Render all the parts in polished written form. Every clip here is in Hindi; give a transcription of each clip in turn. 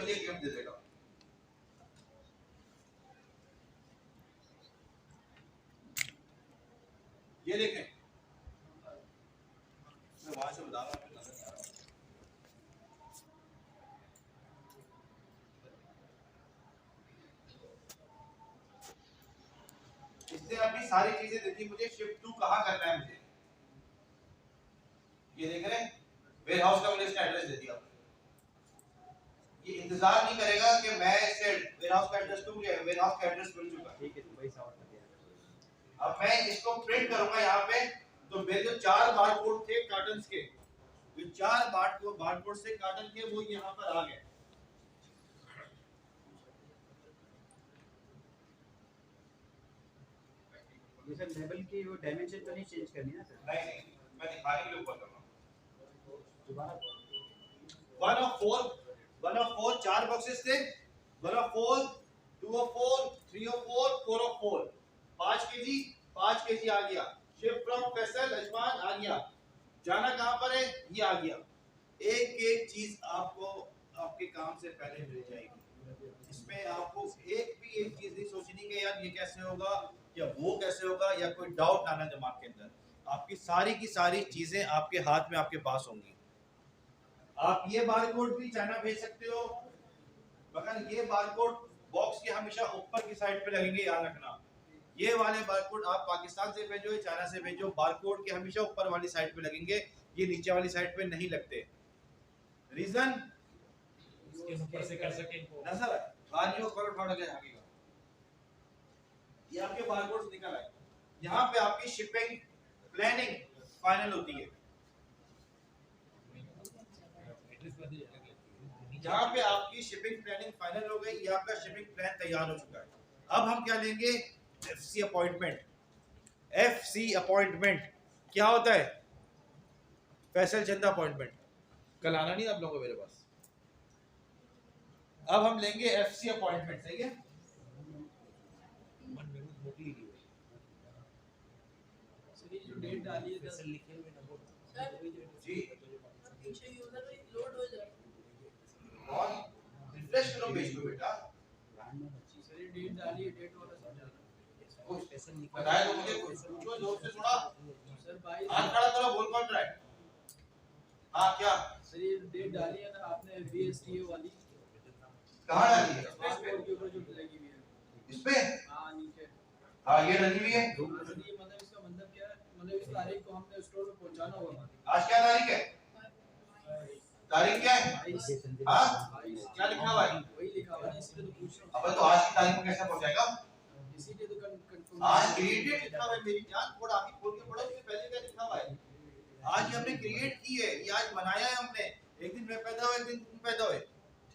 के लिए गिफ्ट दे देगा। ये देखें, मैं वहां से बता रहा हूँ, नजर नहीं आ रहा। इसने अपनी सारी चीजें दे दी मुझे, शिफ्ट टू कहाँ करना है मुझे, ये देख रहे हैं, वेयर हाउस का मैंने इसका एड्रेस दे दिया। ये इंतजार नहीं करेगा कि मैं इसे वेयर हाउस का एड्रेस दूं, या वेयर हाउस का एड्रेस मिल चुका, ठीक है, तो भाई साउंड कर दिया। अब मैं इसको प्रिंट करूंगा यहाँ पे, तो मेरे जो 4 बारकोड थे कार्टन्स के, जो 4 बारकोड से कार्टन के, वो यहाँ पर आ गए। ये सर लेवल की वो डायमेंशन तो नहीं चेंज करनी है सर? नहीं, मैं दिखाने के लिए ऊपर कर रहा हूँ। दोबारा 1 of 4 4 बॉक्सेस थे, 1 of 4 2 of 4 3 of 4 4 of 4, 5 KG आ गया। शिफ्ट फ्रॉम फैसल अजमान आ गया। जाना कहाँ पर है, ये आ गया। एक एक चीज आपको आपके काम से पहले मिल जाएगी। इसमें आपको एक चीज नहीं सोचनी कि यार ये कैसे होगा या वो कैसे होगा, या कोई डाउट आना दिमाग के अंदर। आपकी सारी की सारी चीजें आपके हाथ में, आपके पास होंगी। आप ये बारकोड भी चाइना भेज सकते हो, मगर ये बारकोड बॉक्स के हमेशा ऊपर की साइड पे लगेंगे, याद रखना। ये वाले बारकोड आप पाकिस्तान से भेजो या चाइना से भेजो, बारकोड के हमेशा ऊपर वाली साइड पे लगेंगे, ये नीचे वाली साइड पे नहीं लगते। रीजन इसके ऊपर से कर सके नजर गाड़ियों पर फट गया आगे का, ये आपके बारकोड्स निकल आए। यहाँ पे आपकी शिपिंग प्लानिंग फाइनल होती है। जहाँ पे आपकी शिपिंग प्लानिंग फाइनल हो गई, ये आपका शिपिंग प्लान तैयार हो चुका है। अब हम क्या लेंगे, एफसी अपॉइंटमेंट। एफसी अपॉइंटमेंट क्या होता है, फैसल चंद अपॉइंटमेंट। कल आना नहीं आप लोगों को मेरे पास। अब हम लेंगे एफसी अपॉइंटमेंट, सही है। डेट डालिए सर, लिखे हुए नंबर जी पीछे यूजर लोड हो जाए और रिफ्रेश करो पेज को बेटा। सर ये डेट डालिए, डेट वाला समझाना कुछ पैसा बताया तो मुझे, पूछो जोर से थोड़ा, सर भाई हाथ खड़ा करो, बोल कौन रहा है। हाँ क्या सर ये डेट डाली है ना आपने, बीएसटीए वाली कहाँ डाली है, पासपोर्ट के ऊपर जो लगी हुई है इस पे। हां नीचे, हाँ ये डली हुई है। सर ये मतलब इसका मतलब क्या है, मतलब इस तारीख को हमने स्टोर में पहुंचाना होगा। आज क्या तारीख है, तारीख क्या है, हाँ क्या लिखा हुआ है, वही लिखा हुआ है, इसलिए तो पूछ रहा हूं। अब तो आज की तारीख को कैसे पहुंचाएगा, इसीलिए तो कंफर्म आज क्रिएटेड लिखा हुआ है। मेरी जान थोड़ा आगे खोल के पढ़ो, इससे पहले क्या लिखा हुआ है। आज हमने क्रिएट की है, ये आज बनाया है हमने। एक दिन मैं पैदा हुआ, एक दिन तुम पैदा हुए,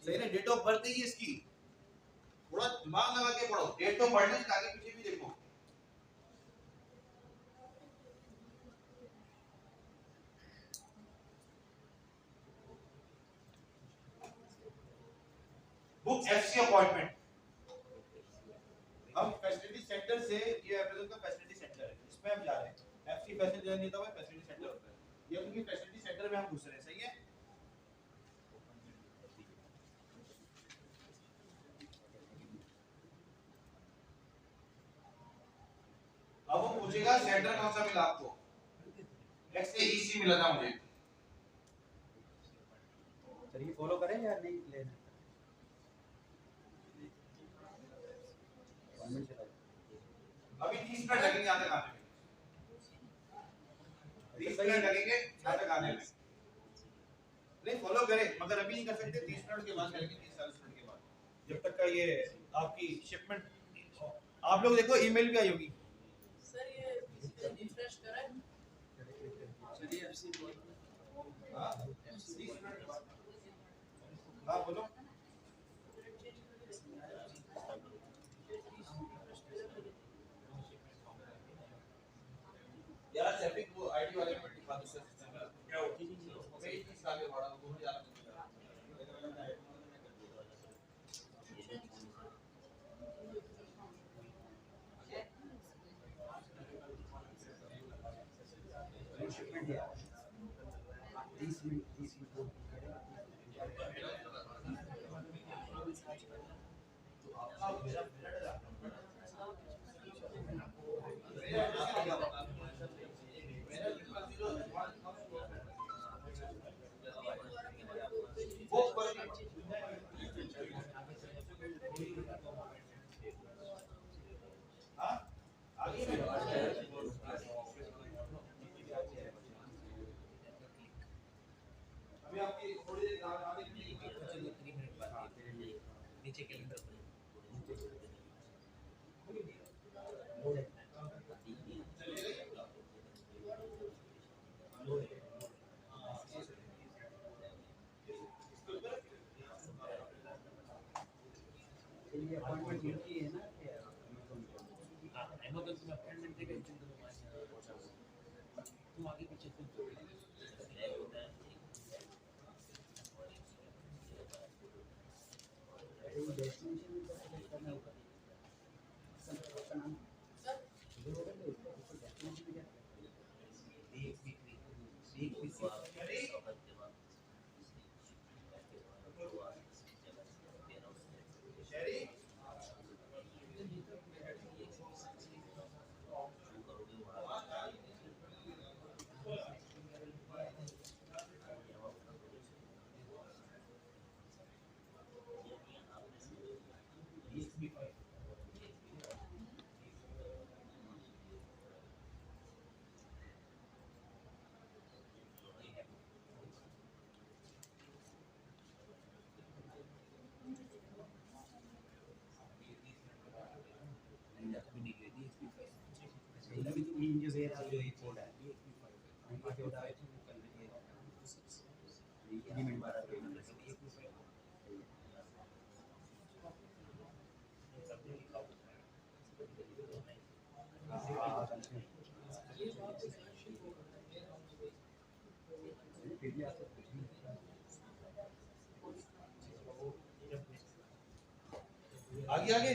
सही ना। डेट ऑफ बर्थ है इसकी, थोड़ा दिमाग लगा के पढ़ो। डेट ऑफ बर्थ आगे पीछे भी देखो। Book FC appointment. हम फैसिलिटी सेंटर से, ये अमेज़न का फैसिलिटी सेंटर है, इसमें हम जा रहे हैं। एफसी फैसिलिटी नहीं होता है, फैसिलिटी सेंटर होता है। ये उनकी फैसिलिटी सेंटर में हम घुस रहे हैं, सही है। अब वो पूछेगा सेंटर कौन सा मिला आपको, एक्सएईसी मिला था मुझे। सर ये फॉलो करें या नहीं लेना? अभी 30 मिनट लगेंगे यहाँ तक आने में, 30 मिनट लगेंगे यहाँ तक आने में। नहीं फॉलो करें, मगर अभी नहीं कर सकते, 30 मिनट के बाद करेंगे, 30-40 मिनट के बाद, जब तक का ये आपकी शिपमेंट। आप लोग देखो ईमेल भी आई होगी। सर ये रिफ्रेश करें, चलिए एफसी बोल हाँ 30 मिनट के बाद। हाँ बोलो। यार सेटिंग वो आईडी वाले में दिखा दो, सिस्टम में क्या हो गई, 30 साल के बड़ा बहुत ज्यादा शिपमेंट है 30 मिनट अभी आपकी थोड़ी देर आगे नीचे कैलेंडर ये अपॉइंटमेंट मिलती है ना अमेज़न में अपॉइंटमेंट देके तुम आगे पीछे डेस्टिनेशन में सेलेक्ट करना होगा सर आपका नाम सर डेस्टिनेशन में आगे आगे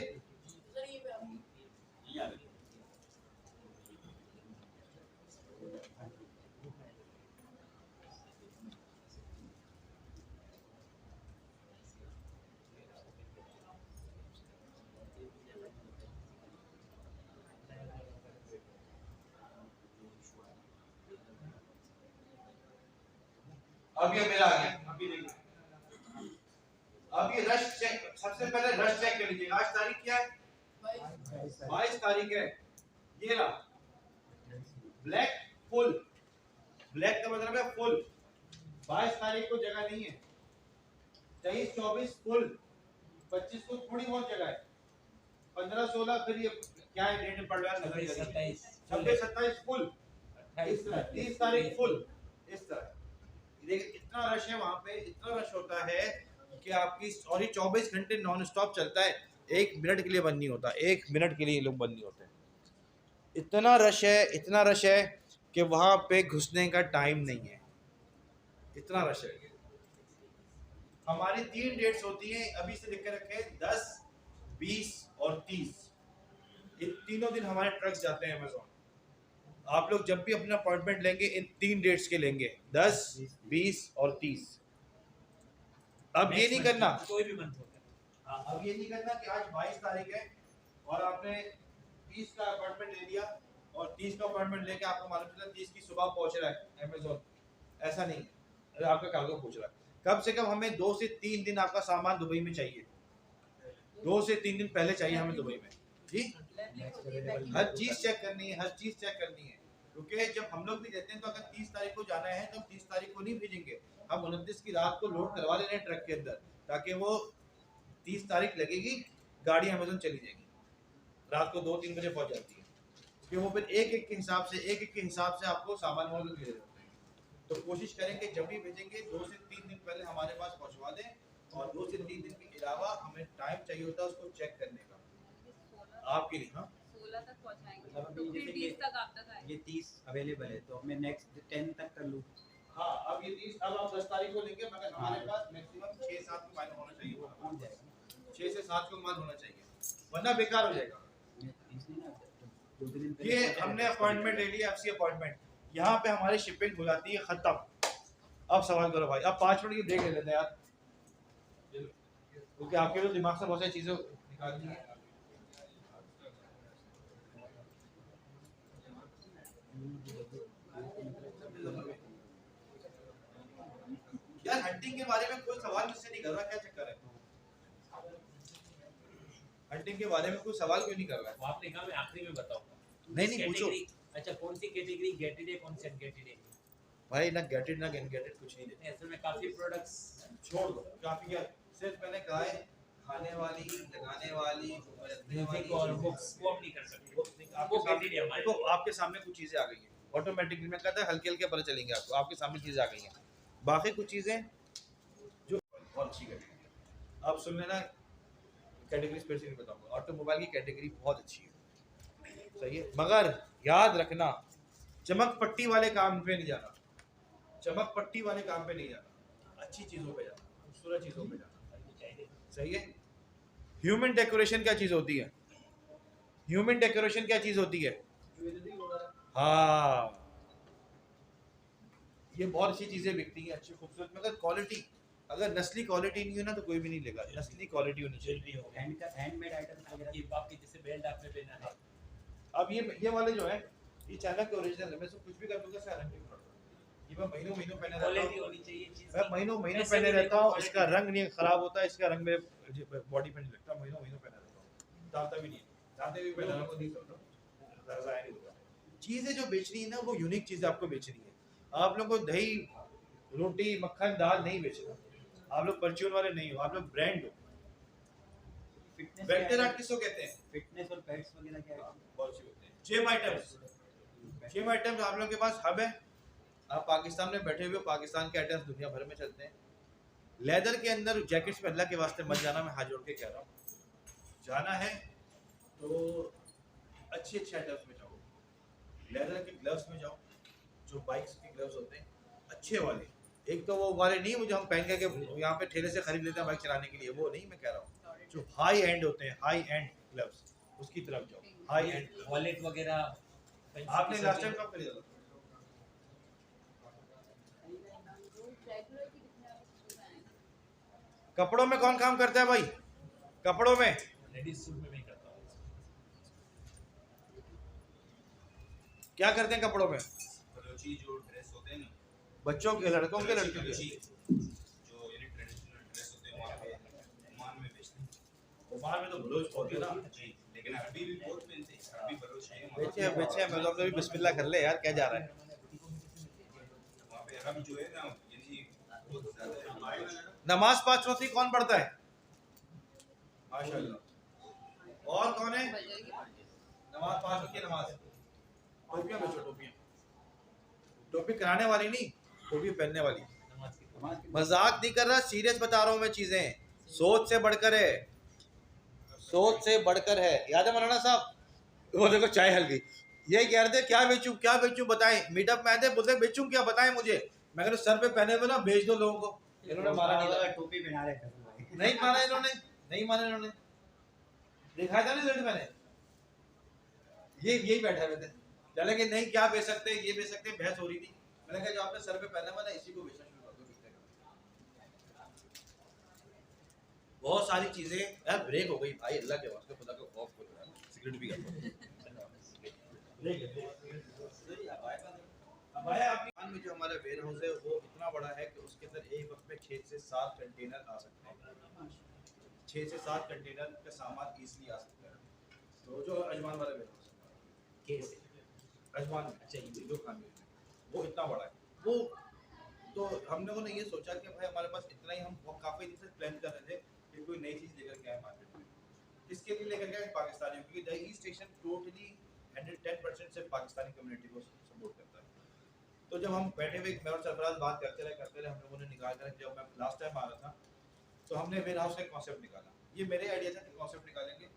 अब ये मेरा आ गया। अभी देखिए अब ये रश चेक, सबसे पहले रश चेक कर लीजिए। आज तारीख क्या है? 22 तारीख है। ये रहा ब्लैक फुल, ब्लैक का मतलब है फुल। 22 तारीख को जगह नहीं है। 23 24 फुल, 25 को थोड़ी बहुत जगह है। 15 16 फिर ये क्या है डेट पड़ रहा है? 27 26 27 फुल, 30 तारीख फुल। इस तरह देखिए इतना रश है वहां पे, इतना रश होता है कि आपकी और ये 24 घंटे नॉन स्टॉप चलता है। 1 मिनट के लिए बंद नहीं होता, 1 मिनट के लिए ये लोग बंद नहीं होते। इतना रश है, इतना रश है कि वहां पे घुसने का टाइम नहीं है, इतना रश है। हमारी 3 डेट्स होती हैं, अभी से लिख के रखे 10 20 और 30। इन तीनों दिन हमारे ट्रक्स जाते हैं अमेज़न। आप लोग जब भी अपना अपॉइंटमेंट लेंगे इन 3 डेट्स के लेंगे, 10 20 और 30। अब ये नहीं करना, कोई भी मंथ होता है। अब ये नहीं करना कि आज 22 तारीख है और आपने 20 का अपॉइंटमेंट ले लिया और 30 का अपॉइंटमेंट लेके आपको मालूम चला 30 की सुबह पहुंच रहा है अमेज़न। ऐसा नहीं है, आपका कार्गो पहुंच रहा है। कम से कम हमें 2 से 3 दिन आपका सामान दुबई में चाहिए, 2 से 3 दिन पहले चाहिए हमें दुबई में जी। हर चीज चेक करनी है, हर चीज चेक करनी है। क्योंकि जब हम लोग भी देते हैं तो अगर 30 तारीख को जाना है तो 30 तारीख को नहीं भेजेंगे, हम 29 की रात को लोड करवा ले रहे हैं ट्रक के अंदर, ताकि वो 30 तारीख लगेगी गाड़ी अमेज़न चली जाएगी, रात को 2-3 बजे पहुंच जाती है। कि वो फिर एक एक के हिसाब से आपको सामान वाले दे देते हैं। तो कोशिश करें कि जब भी भेजेंगे 2 से 3 दिन पहले हमारे पास पहुंचवा दें, और 2 से 3 दिन के अलावा हमें टाइम चाहिए होता है उसको चेक करने का आपके लिए। हाँ 16 तक पहुंचाएंगे मतलब तो अभी फिर जैसे 20 तक आप तक आएंगे। ये 30 अवेलेबल है तो मैं नेक्स्ट 10 तक कर लूँ। हाँ अब ये 30, अब आप 10 तारीख को लेंगे, मगर हमारे पास मैक्सिमम 6-7 को माल होना चाहिए, पहुँच जाएगा 6 से 7 को माल होना चाहिए, वरना बेकार हो जाएगा। ये हमने अपॉइंटमेंट ले लिया, एफसी अपॉइंटमेंट, यहाँ पे हमारी शिपिंग हो जाती है खत्म। अब सवाल करो भाई, अब 5 मिनट की ब्रेक ले लेते हैं यार, क्योंकि आपके तो दिमाग से बहुत सारी चीजें निकालनी है। यार हंटिंग के बारे में कोई सवाल मुझसे नहीं कर रहा, क्या चक्कर है? हंटिंग के बारे में कोई सवाल क्यों नहीं कर रहा है? वो आपने कहा मैं आखिरी में बताऊंगा। नहीं पूछो अच्छा कौन सी कैटेगरी गेटेड है, कौन सी अनगेटेड है? भाई, ना गेटेड ना अनगेटेड कुछ नहीं देते। असल में काफी प्रोडक्ट्स छोड़ दो काफी, क्या सिर्फ मैंने कहा है खाने वाली, लगाने वाली, म्यूजिक और बुक्स वो हम नहीं कर सकते। आपके वो सामने गेटेड है हमारे। देखो, आपके सामने कुछ चीजें आ गई हैं ऑटोमेटिकली। मैं कहता है हल्के हल्के पता चलेंगे आपको, आपके सामने चीजें आ गई हैं। बाकी कुछ चीजें जो बहुत अच्छी कैटेगरी है, आप सुन लेना, कैटेगरी स्पेसिफिक बताऊंगा। ऑटोमोबाइल की कैटेगरी बहुत अच्छी है, सही है, मगर याद रखना चमक पट्टी वाले काम पे नहीं जाना, चमक पट्टी वाले काम पे नहीं जाना, अच्छी चीजों पे जाना, खूबसूरत चीजों पे जाना, सही है। ह्यूमन डेकोरेशन क्या चीज होती है? ह्यूमन डेकोरेशन क्या चीज होती है? ज्वेलरी वगैरह। हाँ, ये बहुत अच्छी चीजें बिकती हैं, अच्छी खूबसूरत, मगर क्वालिटी, अगर नस्ली क्वालिटी नहीं हो ना तो कोई भी नहीं लेगा। नस्ली क्वालिटी होनी चाहिए। ज्वेलरी हो गया। हैंड का हैंडमेड आइटम वगैरह ये आपकी जैसे बेल्ट आपने पहना है, अब ये वाले जो है, ये चाइना के ओरिजिनल है। मैं सब कुछ भी कर दूंगा, गारंटी ये मैं महीनों महीनों पहने रहता क्वालिटी हूँ, होनी चाहिए चीज मैं की। महीनों महीनों ऐसे पहने भी रहता देखो हूँ, quality। इसका रंग नहीं खराब होता, इसका रंग मेरे बॉडी पे नहीं लगता, महीनों महीनों पहना रहता हूँ, डालता भी नहीं, डालते भी पहना को नहीं करता, ज़ाया नहीं होता। चीज़ें जो बेचनी है ना, वो यूनिक चीज़ें आपको बेचनी है। आप लोगों को दही रोटी मक्खन दाल नहीं बेचना, आप लोग परचून वाले नहीं हो, आप लोग ब्रांड हो। फिटनेस वेक्टर आर्ट किसको कहते हैं? फिटनेस और पेट्स वगैरह क्या है? बहुत अच्छे होते हैं। जिम आइटम्स, जिम आइटम्स आप लोगों के पास हब है, आप पाकिस्तान में बैठे हुए हो, पाकिस्तान के आइटम्स दुनिया भर में चलते हैं। लेदर के अंदर जैकेट्स पे अल्लाह के वास्ते मत जाना, मैं हाथ जोड़ के कह रहा हूँ। जाना है तो अच्छे अच्छे आइटम्स में जाओ, लेदर के ग्लव्स में जाओ, जो बाइक्स के ग्लव्स होते हैं अच्छे वाले। एक तो वो वाले नहीं मुझे हम पहन के यहाँ पे ठेले से खरीद लेते हैं बाइक चलाने के लिए, वो नहीं मैं कह रहा हूँ, जो हाई एंड होते हैं, हाई एंड ग्लव्स, उसकी तरफ जाओ। हाई एंड वॉलेट वगैरह आपने लास्ट टाइम कब खरीदा था? रेगुलर की कितने आप आएगा? कपड़ों में कौन काम करता है भाई? कपड़ों में लेडीज सूट में मैं करता हूँ। क्या करते हैं कपड़ों में? बलोची जो ड्रेस होते हैं ना, बच्चों के, लड़कों के, लड़कियों बलोची के? जो यानी ट्रेडिशनल ड्रेस होते हैं वहाँ पे ओमान में बेचते हैं। ओमान में तो बलोच होते हैं ना। जी, लेकिन अरबी भी बहुत पहनते हैं, अरबी बलोच है बेचे मैं तो भी बिस्मिल्लाह कर ले यार, क्या जा रहा है? वहाँ पे अरब जो है ना, यानी बहुत ज़्यादा है। नमाज 5 वक्त कौन पढ़ता है? माशाल्लाह। और कौन है? बजर की पार्टी। नमाज 5 वक्त की नमाज। टोपियां बेचो, टोपियां, टोपी कराने वाली नहीं, टोपी पहनने वाली। नमाज की नमाज की मजाक नहीं कर रहा, सीरियस बता रहा हूँ मैं चीजें, सोच से बढ़कर है, सोच से बढ़कर है। याद है मौलाना साहब? वो देखो चाय हल गई। ये कह रहे थे क्या बेचूं बताएं, मीटअप में आए थे, बोलते बेचूं क्या बताएं मुझे। मैं कह रहा सर पे पहने हुए ना बेच दो लोगों को। इन्होंने मारा नहीं था, टोपी पहना रहे थे। नहीं माना इन्होंने, नहीं माना इन्होंने, दिखाया था ना रिजल्ट मैंने। ये यही बैठे हुए थे, चले कि नहीं क्या बेच सकते, ये बेच सकते, बहस हो रही थी। मैंने कहा जो आपने सर पे पहना हुआ ना इसी को बेचना शुरू कर दो, बिकने का। बहुत सारी चीजें यार ब्रेक हो गई भाई, अल्लाह के वास्ते खुदा का खौफ हो रहा है, सिगरेट भी कर अब आया आपकी दुकान में जो हमारा वेयर हाउस है वो इतना बड़ा है कि उसके अंदर एक वक्त में 6 से 7 कंटेनर आ सकते हैं, 6 से 7 कंटेनर का सामान इजीली आ सकता है। तो जो अजमान वाला वेयर हाउस है कैसे? अजमान में, अच्छा ये जो खाने में, वो इतना बड़ा है वो। तो हम लोगों ने ये सोचा कि भाई हमारे पास इतना ही, हम काफ़ी दिन से प्लान कर रहे थे कि कोई नई चीज़ लेकर के आए मार्केट में। किसके लिए लेकर के आए? पाकिस्तानियों, क्योंकि द ईस्ट स्टेशन टोटली 110% से पाकिस्तानी कम्युनिटी को सपोर्ट करता है। तो जब हम बैठे हुए मैं और सरफराज बात करते रहे हम लोगों ने निकाल कर, जब मैं लास्ट टाइम आ रहा था तो हमने वेयर हाउस का कॉन्सेप्ट निकाला। ये मेरे आइडिया था कि कॉन्सेप्ट निकालेंगे,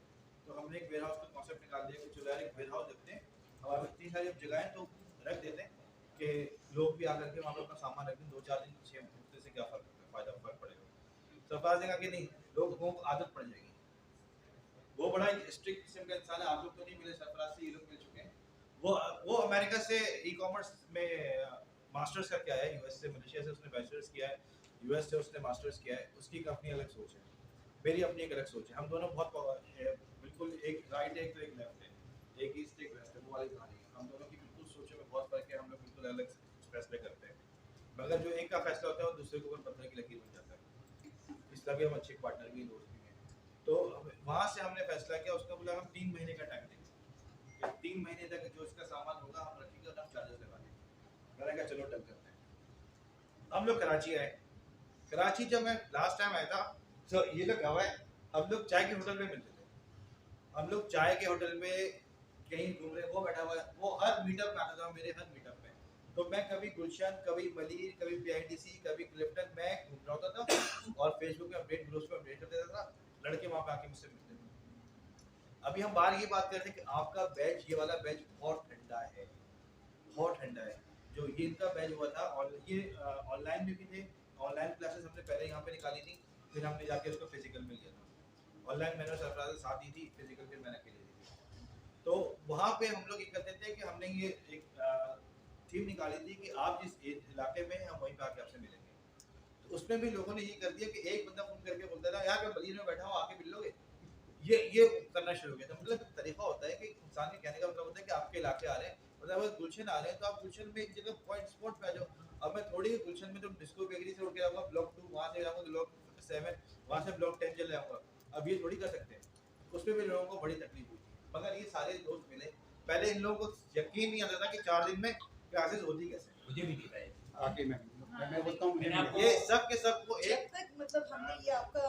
तो हमने एक वेयर हाउस का कॉन्सेप्ट निकाल दिया कि चलो यार एक वेयर हाउस रखते हैं, हमारे पास इतनी सारी जगह तो रख देते हैं कि लोग भी आकर के वहाँ पर अपना सामान रख दें, 2-4 दिन 6 हफ्ते से क्या फ़र्क पड़ेगा। सरफराज ने कहा कि नहीं, लोगों को आदत पड़ जाएगी। वो बड़ा स्ट्रिक्ट किस्म का इंसान है, आप लोग तो नहीं मिले, सरफराज से ये लोग मिल चुके हैं। वो अमेरिका से ई-कॉमर्स में मास्टर्स करके आया है, यूएस से, मलेशिया से उसने बैचलर्स किया है, यूएस से उसने मास्टर्स किया है, उसकी कंपनी अलग सोच है। मेरी अपनी एक अलग सोच है। हम दोनों बहुत बिल्कुल एक राइट है तो एक लेफ्ट है, एक ईस्ट एक वेस्ट है, वो वाली कहानी है। हम दोनों की बिल्कुल सोचों में बहुत फर्क है, हम लोग बिल्कुल अलग फैसले करते हैं, मगर जो एक का फैसला होता है वो दूसरे के ऊपर पत्थर की लकीर बन जाता है। इसलिए भी हम अच्छे पार्टनर भी दोस्त भी हैं। तो वहाँ से हमने फैसला किया, उसका बोला हम 3 महीने का टाइम देंगे, 3 महीने तक जो इसका सामान होगा हम रखेंगे और हम चार्जेस लगा देंगे। मैंने कहा चलो डन करते हैं। हम लोग कराची आए। कराची जब मैं लास्ट टाइम आया था तो ये लोग गवाह है, हम लोग चाय के होटल में मिलते थे। हम लोग चाय के होटल में कहीं घूम रहे, वो बैठा हुआ है, वो हर मीटअप में आता था, मेरे हर मीटअप में। तो मैं कभी गुलशन, कभी मलिर, कभी पीआईडीसी, कभी क्लिफ्टन, मैं घूम रहा होता था और फेसबुक पे अपडेट, ग्रुप्स पे अपडेट कर देता था। लड़के वहाँ पे आके मुझसे मिलते थे। अभी हम बाहर ये बात कर रहे थे कि आपका बैच, ये वाला बैच बहुत ठंडा है, बहुत ठंडा है। जो ये इनका बैच हुआ था, और ये ऑनलाइन में भी थे। ऑनलाइन क्लासेस हमने पहले यहाँ पे निकाली थी, फिर हमने जाके उसको फिजिकल में लिया था। ऑनलाइन मैंने सरफराज साथ दी थी, फिजिकल फिर मैंने अकेले दी थी। तो वहाँ पे हम लोग ये करते थे कि हमने ये एक थीम निकाली थी कि आप जिस इलाके में हैं हम वहीं पे आके आपसे मिलेंगे। तो उसमें भी लोगों ने ये कर दिया कि एक बंदा फोन करके बोलता था यार मैं मदीने में बैठा हूँ, आके मिल लोगे। ये करना शुरू किया था। मतलब तरीका होता है कि इंसान के कहने का मतलब होता है कि आपके इलाके आ रहे हैं, मतलब अगर गुलशन आ रहे हैं तो आप गुलशन में एक जगह पॉइंट स्पॉट पे आ जाओ। अब मैं थोड़ी गुलशन में तो डिस्को बेकरी से उठ के जाऊंगा ब्लॉक 2, वहां से जाऊंगा ब्लॉक 7, वहां से ब्लॉक 10 चले जाऊंगा। अब ये थोड़ी कर सकते हैं। उसमें भी लोगों को बड़ी तकलीफ हुई थी, मगर ये सारे दोस्त मिले। पहले इन लोगों को यकीन नहीं आता था कि 4 दिन में क्लासेस होती कैसे। मुझे भी नहीं पता है। आके मैं बोलता हूँ मैंने आपको- ये सब के सब को जब एक तक मतलब हमने ये आपका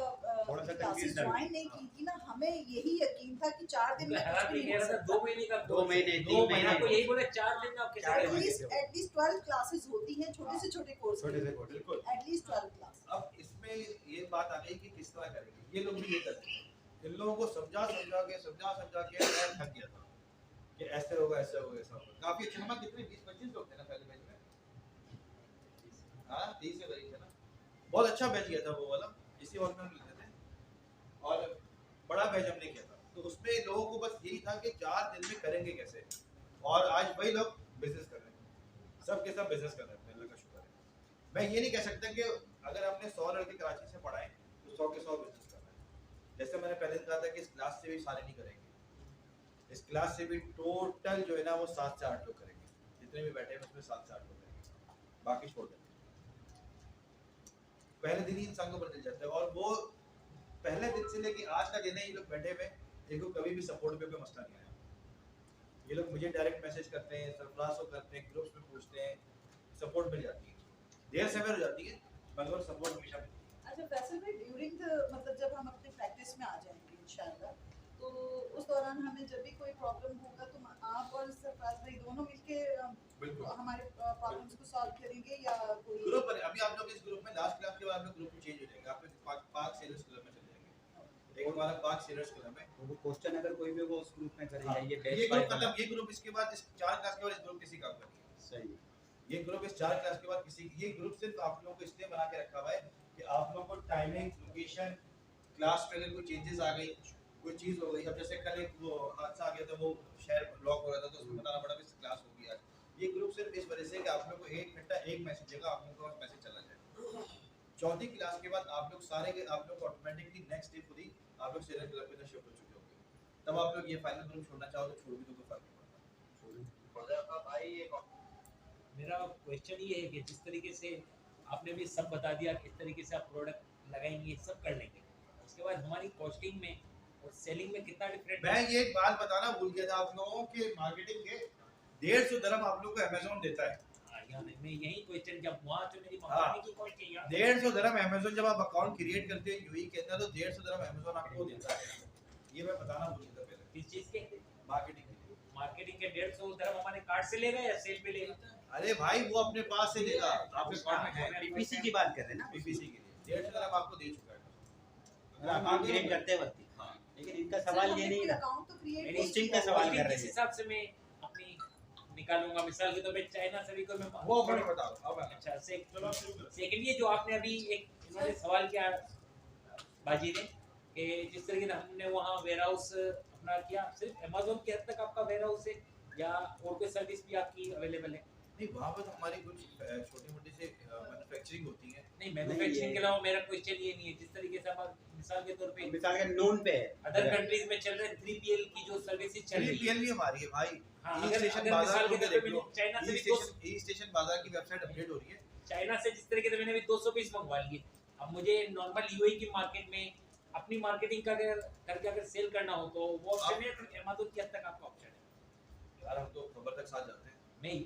थोड़ा सा क्लासेस confused है। ज्वाइन नहीं की थी ना, हमें यही यकीन था कि 4 दिन में कुछ हैरान भी नहीं नहीं कह हो रहा था, सकता। 2 महीने का 2 महीने, 2 3 महीने महीने। को यही बोला 4 दिन में आप कैसे चार करेंगे? महीने। एटलीस्ट 12 क्लासेस होती हैं, छोटे से छोटे कोर्स छोटे से कोर्स। बिल्कुल। At least 12 class. अब इसमें ये बात आ गई कि किस तरह करेंगे। ये लोग भी ये करते हैं। इन लोगों को समझा समझा के मैं थक गया था कि ऐसे होगा ऐसे होगा ऐसा होगा। काफी अच्छे नंबर, कितने 20-25 लोग थे ना पहले बैच में। हाँ 30 से करीब थे ना। बहुत अच्छा बैच किया था वो वाला, इसी हॉल में हम मिलते थे और बड़ा बैच हमने किया था। तो उसमें लोगों को बस यही था कि 4 दिन में करेंगे कैसे, और आज वही लोग बिजनेस कर रहे हैं। सब के सब बिजनेस कर रहे हैं, अल्लाह का शुक्र है। मैं ये नहीं कह सकता कि अगर हमने 100 लड़के कराची से पढ़ाए तो 100 के 100 बिजनेस कर रहे हैं। जैसे मैंने पहले कहा था कि इस क्लास से भी सारे नहीं करेंगे। इस क्लास से भी टोटल जो है ना वो 7 से 8 लोग करेंगे। जितने भी बैठे हैं उसमें 7 से 8 लोग करेंगे, बाकी छोड़ देंगे। पहले दिन ही इंसान को पता चल जाता है। और वो पहले दिन से लेके आज का दिन है, ये लोग बैठे हुए, इनको कभी भी सपोर्ट पे कोई मसला नहीं आया। ये लोग मुझे डायरेक्ट मैसेज करते हैं, सरफराज को करते हैं, ग्रुप्स में पूछते हैं, सपोर्ट मिल जाती है। देर से हो जाती है मगर सपोर्ट हमेशा मिलती है। अच्छा फैसल भाई, ड्यूरिंग द मतलब जब हम अपने प्रैक्टिस में आ जाएंगे इंशाल्लाह, तो उस दौरान हमें जब भी कोई प्रॉब्लम होगा तो आप और सरफराज भाई दोनों मिलके बिल्कुल। हमारे प्रॉब्लम्स को सॉल्व करेंगे या कोई ग्रुप पर अभी आप लोग इस ग्रुप में लास्ट क्लास के बाद आप लोग ग्रुप में चेंज हो जाएंगे। आप लोग पाक सेलर्स क्लब में चले जाएंगे। एक हमारा पाक सेलर्स क्लब है। तो वो क्वेश्चन अगर कोई भी वो उस ग्रुप में करे या ये ये बैच ग्रुप वाइज खत्म, ये ग्रुप इसके बाद इस 4 क्लास के बाद इस ग्रुप किसी काम का नहीं है। सही है। ये ग्रुप इस 4 क्लास के बाद किसी, ये ग्रुप सिर्फ आप लोगों को इसलिए बना के रखा हुआ है कि आप लोगों को टाइमिंग, लोकेशन, क्लास में अगर कोई चेंजेस आ गई, कोई चीज हो गई। अब जैसे कल एक वो हादसा आ गया था, वो शहर ब्लॉक हो रहा था तो उसमें बताना पड़ा कि क्लास होगी आज। ये ग्रुप सिर्फ इस वजह से कि आप लोग को 1 घंटा एक मैसेज देगा, आप लोगों को मैसेज चला जाए। चौथी क्लास के बाद आप लोग सारे के आप लोग ऑटोमेटिकली नेक्स्ट डे खुद ही आप लोग सेलर क्लब में शिफ्ट हो चुके होंगे। तब आप लोग ये फाइनल ग्रुप छोड़ना चाहो तो छोड़ भी दो, कोई फर्क नहीं पड़ता। मेरा क्वेश्चन ये है कि जिस तरीके से आपने भी सब बता दिया किस तरीके से आप प्रोडक्ट लगाएंगे, सब कर लेंगे, उसके बाद हमारी कॉस्टिंग में और सेलिंग में कितना डिफरेंट मैं ये एक बात बताना भूल गया था आप लोगों के, मार्केटिंग के 150 दिरहम आप लोग को अमेज़न देता है। मैं यही क्वेश्चन, जब वहाँ से मेरी हाँ। मंगाने की कॉस्ट है यहाँ 150 दिरहम अमेज़न जब आप अकाउंट क्रिएट करते हैं यूएई के अंदर तो 150 दिरहम अमेज़न आपको देता है। ये मैं बताना भूल गया था पहले। किस चीज़ के मार्केटिंग के लिए। मार्केटिंग के 150 दिरहम हमारे कार्ड से लेगा या सेल पे लेगा? अरे भाई वो अपने पास से लेगा, आपके अकाउंट में है पीपीसी की बात कर रहे हैं ना, पीपीसी के लिए 150 दिरहम आपको दे चुका है। अगर अकाउंट क्रिएट करते वक्त ही। हाँ। लेकिन इनका सवाल ये नहीं है। अकाउंट तो क्रिएट मेरी Hosting का सवाल कर रहे किस हैं। हिसाब से मैं अपनी निकालूंगा? मिसाल के तौर पे चाइना से भी कोई मैं वो मैं बता रहा हूं। अब अच्छा चलो आप शुरू करो। सेकंड ये जो आपने अभी एक इन्होंने सवाल किया बाजी ने कि जिस तरीके से हमने वहाँ वेयर हाउस अपना किया, सिर्फ अमेज़न के हद तक आपका वेयर हाउस है या और कोई सर्विस भी आपकी अवेलेबल है? नहीं वहाँ पर तो हमारी कुछ छोटी मोटी से मैन्युफैक्चरिंग होती है। नहीं मैन्युफैक्चरिंग के अलावा मेरा क्वेश्चन ये नहीं है, जिस तरीके से हम मिसाल के तौर पे मिसाल के नोन पे है अदर कंट्रीज में चल रहे 3PL की जो सर्विसेज चल रही है 3PL भी हमारी है भाई। हाँ, ई अगर स्टेशन अगर बाजार मिसाल के को तौर पे देख लो, मैंने चाइना से ई भी स्टेशन ई स्टेशन बाजार की वेबसाइट अपडेट हो रही है। चाइना से जिस तरीके से मैंने भी 200 पीस मंगवा लिए, अब मुझे नॉर्मल यूएई की मार्केट में अपनी मार्केटिंग का अगर करके अगर सेल करना हो तो वो ऑप्शन है, फिर अमेज़न की हद तक आपका ऑप्शन है। यार हम तो खबर तक साथ जाते हैं, नहीं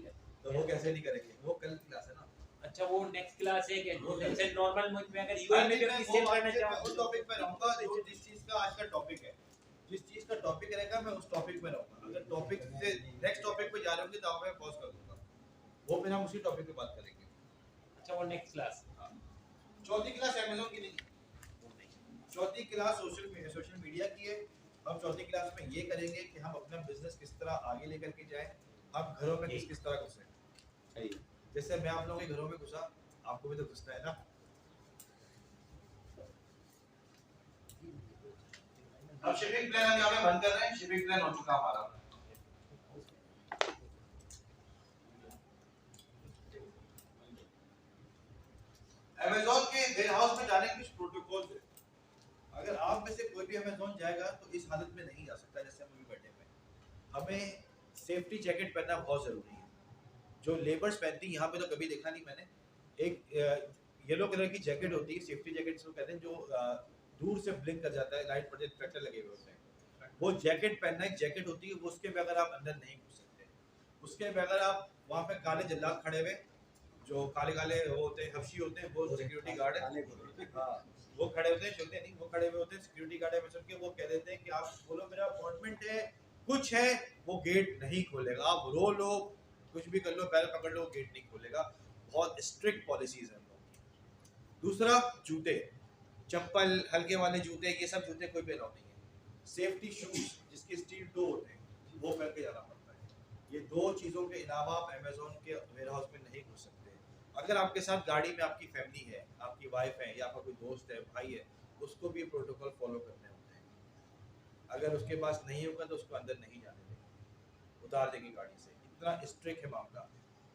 तो वो कैसे नहीं करेंगे, वो कल की क्लास है ना। अच्छा, वो नेक्स्ट क्लास है क्या? वो जैसे नॉर्मल मुझ में अगर भाई यूएई में भी मैं अपनी वो सेल बात करना से मैं चाहूँ उस टॉपिक पे रहूंगा जो जिस चीज का आज का टॉपिक है, जिस चीज का टॉपिक रहेगा मैं उस टॉपिक पे रहूंगा। अगर टॉपिक से नेक्स्ट टॉपिक पे जा रहे होंगे तो मैं पॉज कर दूंगा, वो फिर हम उसी टॉपिक पे बात करेंगे। अच्छा, वो नेक्स्ट क्लास चौथी क्लास अमेज़न की नहीं, चौथी क्लास सोशल मीडिया की है। हम चौथी क्लास में ये करेंगे कि हम अपना बिजनेस किस तरह आगे लेकर के जाएं, हम घरों में किस तरह घुसे। सही जैसे मैं आप लोगों के घरों में घुसा, आपको भी तो घुसना है ना। अब शिपिंग प्लान हम यहाँ पे बंद कर रहे हैं, शिपिंग प्लान हो चुका हमारा। अमेज़न के वेयरहाउस में जाने के कुछ प्रोटोकॉल्स है। अगर आप में से कोई भी अमेज़न जाएगा तो इस हालत में नहीं जा सकता जैसे हम अभी बैठे हुए हैं। हमें सेफ्टी जैकेट पहनना बहुत जरूरी है। जो लेबर्स पहनती हैं, यहाँ पे तो कभी देखा नहीं मैंने, एक येलो कलर की जैकेट होती है, सेफ्टी जैकेट जिसको कहते हैं, जो दूर से ब्लिंक कर जाता है, लाइट पड़ते रिफ्लेक्टर लगे हुए होते हैं। वो जैकेट पहनना एक जैकेट होती है, वो उसके बगैर आप अंदर नहीं घुस सकते। उसके बगैर आप वहाँ पे काले जल्लाद खड़े हुए, जो काले काले वो होते हैं, हफ्शी होते हैं, वो सिक्योरिटी गार्ड है। हाँ, वो खड़े होते हैं, चलते नहीं, वो खड़े हुए होते हैं सिक्योरिटी गार्ड है, चल के वो कह देते हैं कि आप बोलो मेरा अपॉइंटमेंट है, कुछ है, वो गेट नहीं खोलेगा। आप रो लो, कुछ भी कर लो, पैर पकड़ लो, गेट नहीं खोलेगा। बहुत स्ट्रिक्ट पॉलिसीज है। दूसरा, जूते, चप्पल, हल्के वाले जूते, ये सब जूते कोई भी अलाउ नहीं है। सेफ्टी शूज जिसके स्टील टो होते हैं, वो पहन के जाना पड़ता है। ये दो चीज़ों के अलावा आप अमेज़न के वेयरहाउस में नहीं घुस सकते। अगर आपके साथ गाड़ी में आपकी फैमिली है, आपकी वाइफ है, या आपका कोई दोस्त है, भाई है, उसको भी प्रोटोकॉल फॉलो करने होते हैं। अगर उसके पास नहीं होगा तो उसको अंदर नहीं जाने देंगे, उतार देंगे गाड़ी से। इतना स्ट्रिक्ट है मामला।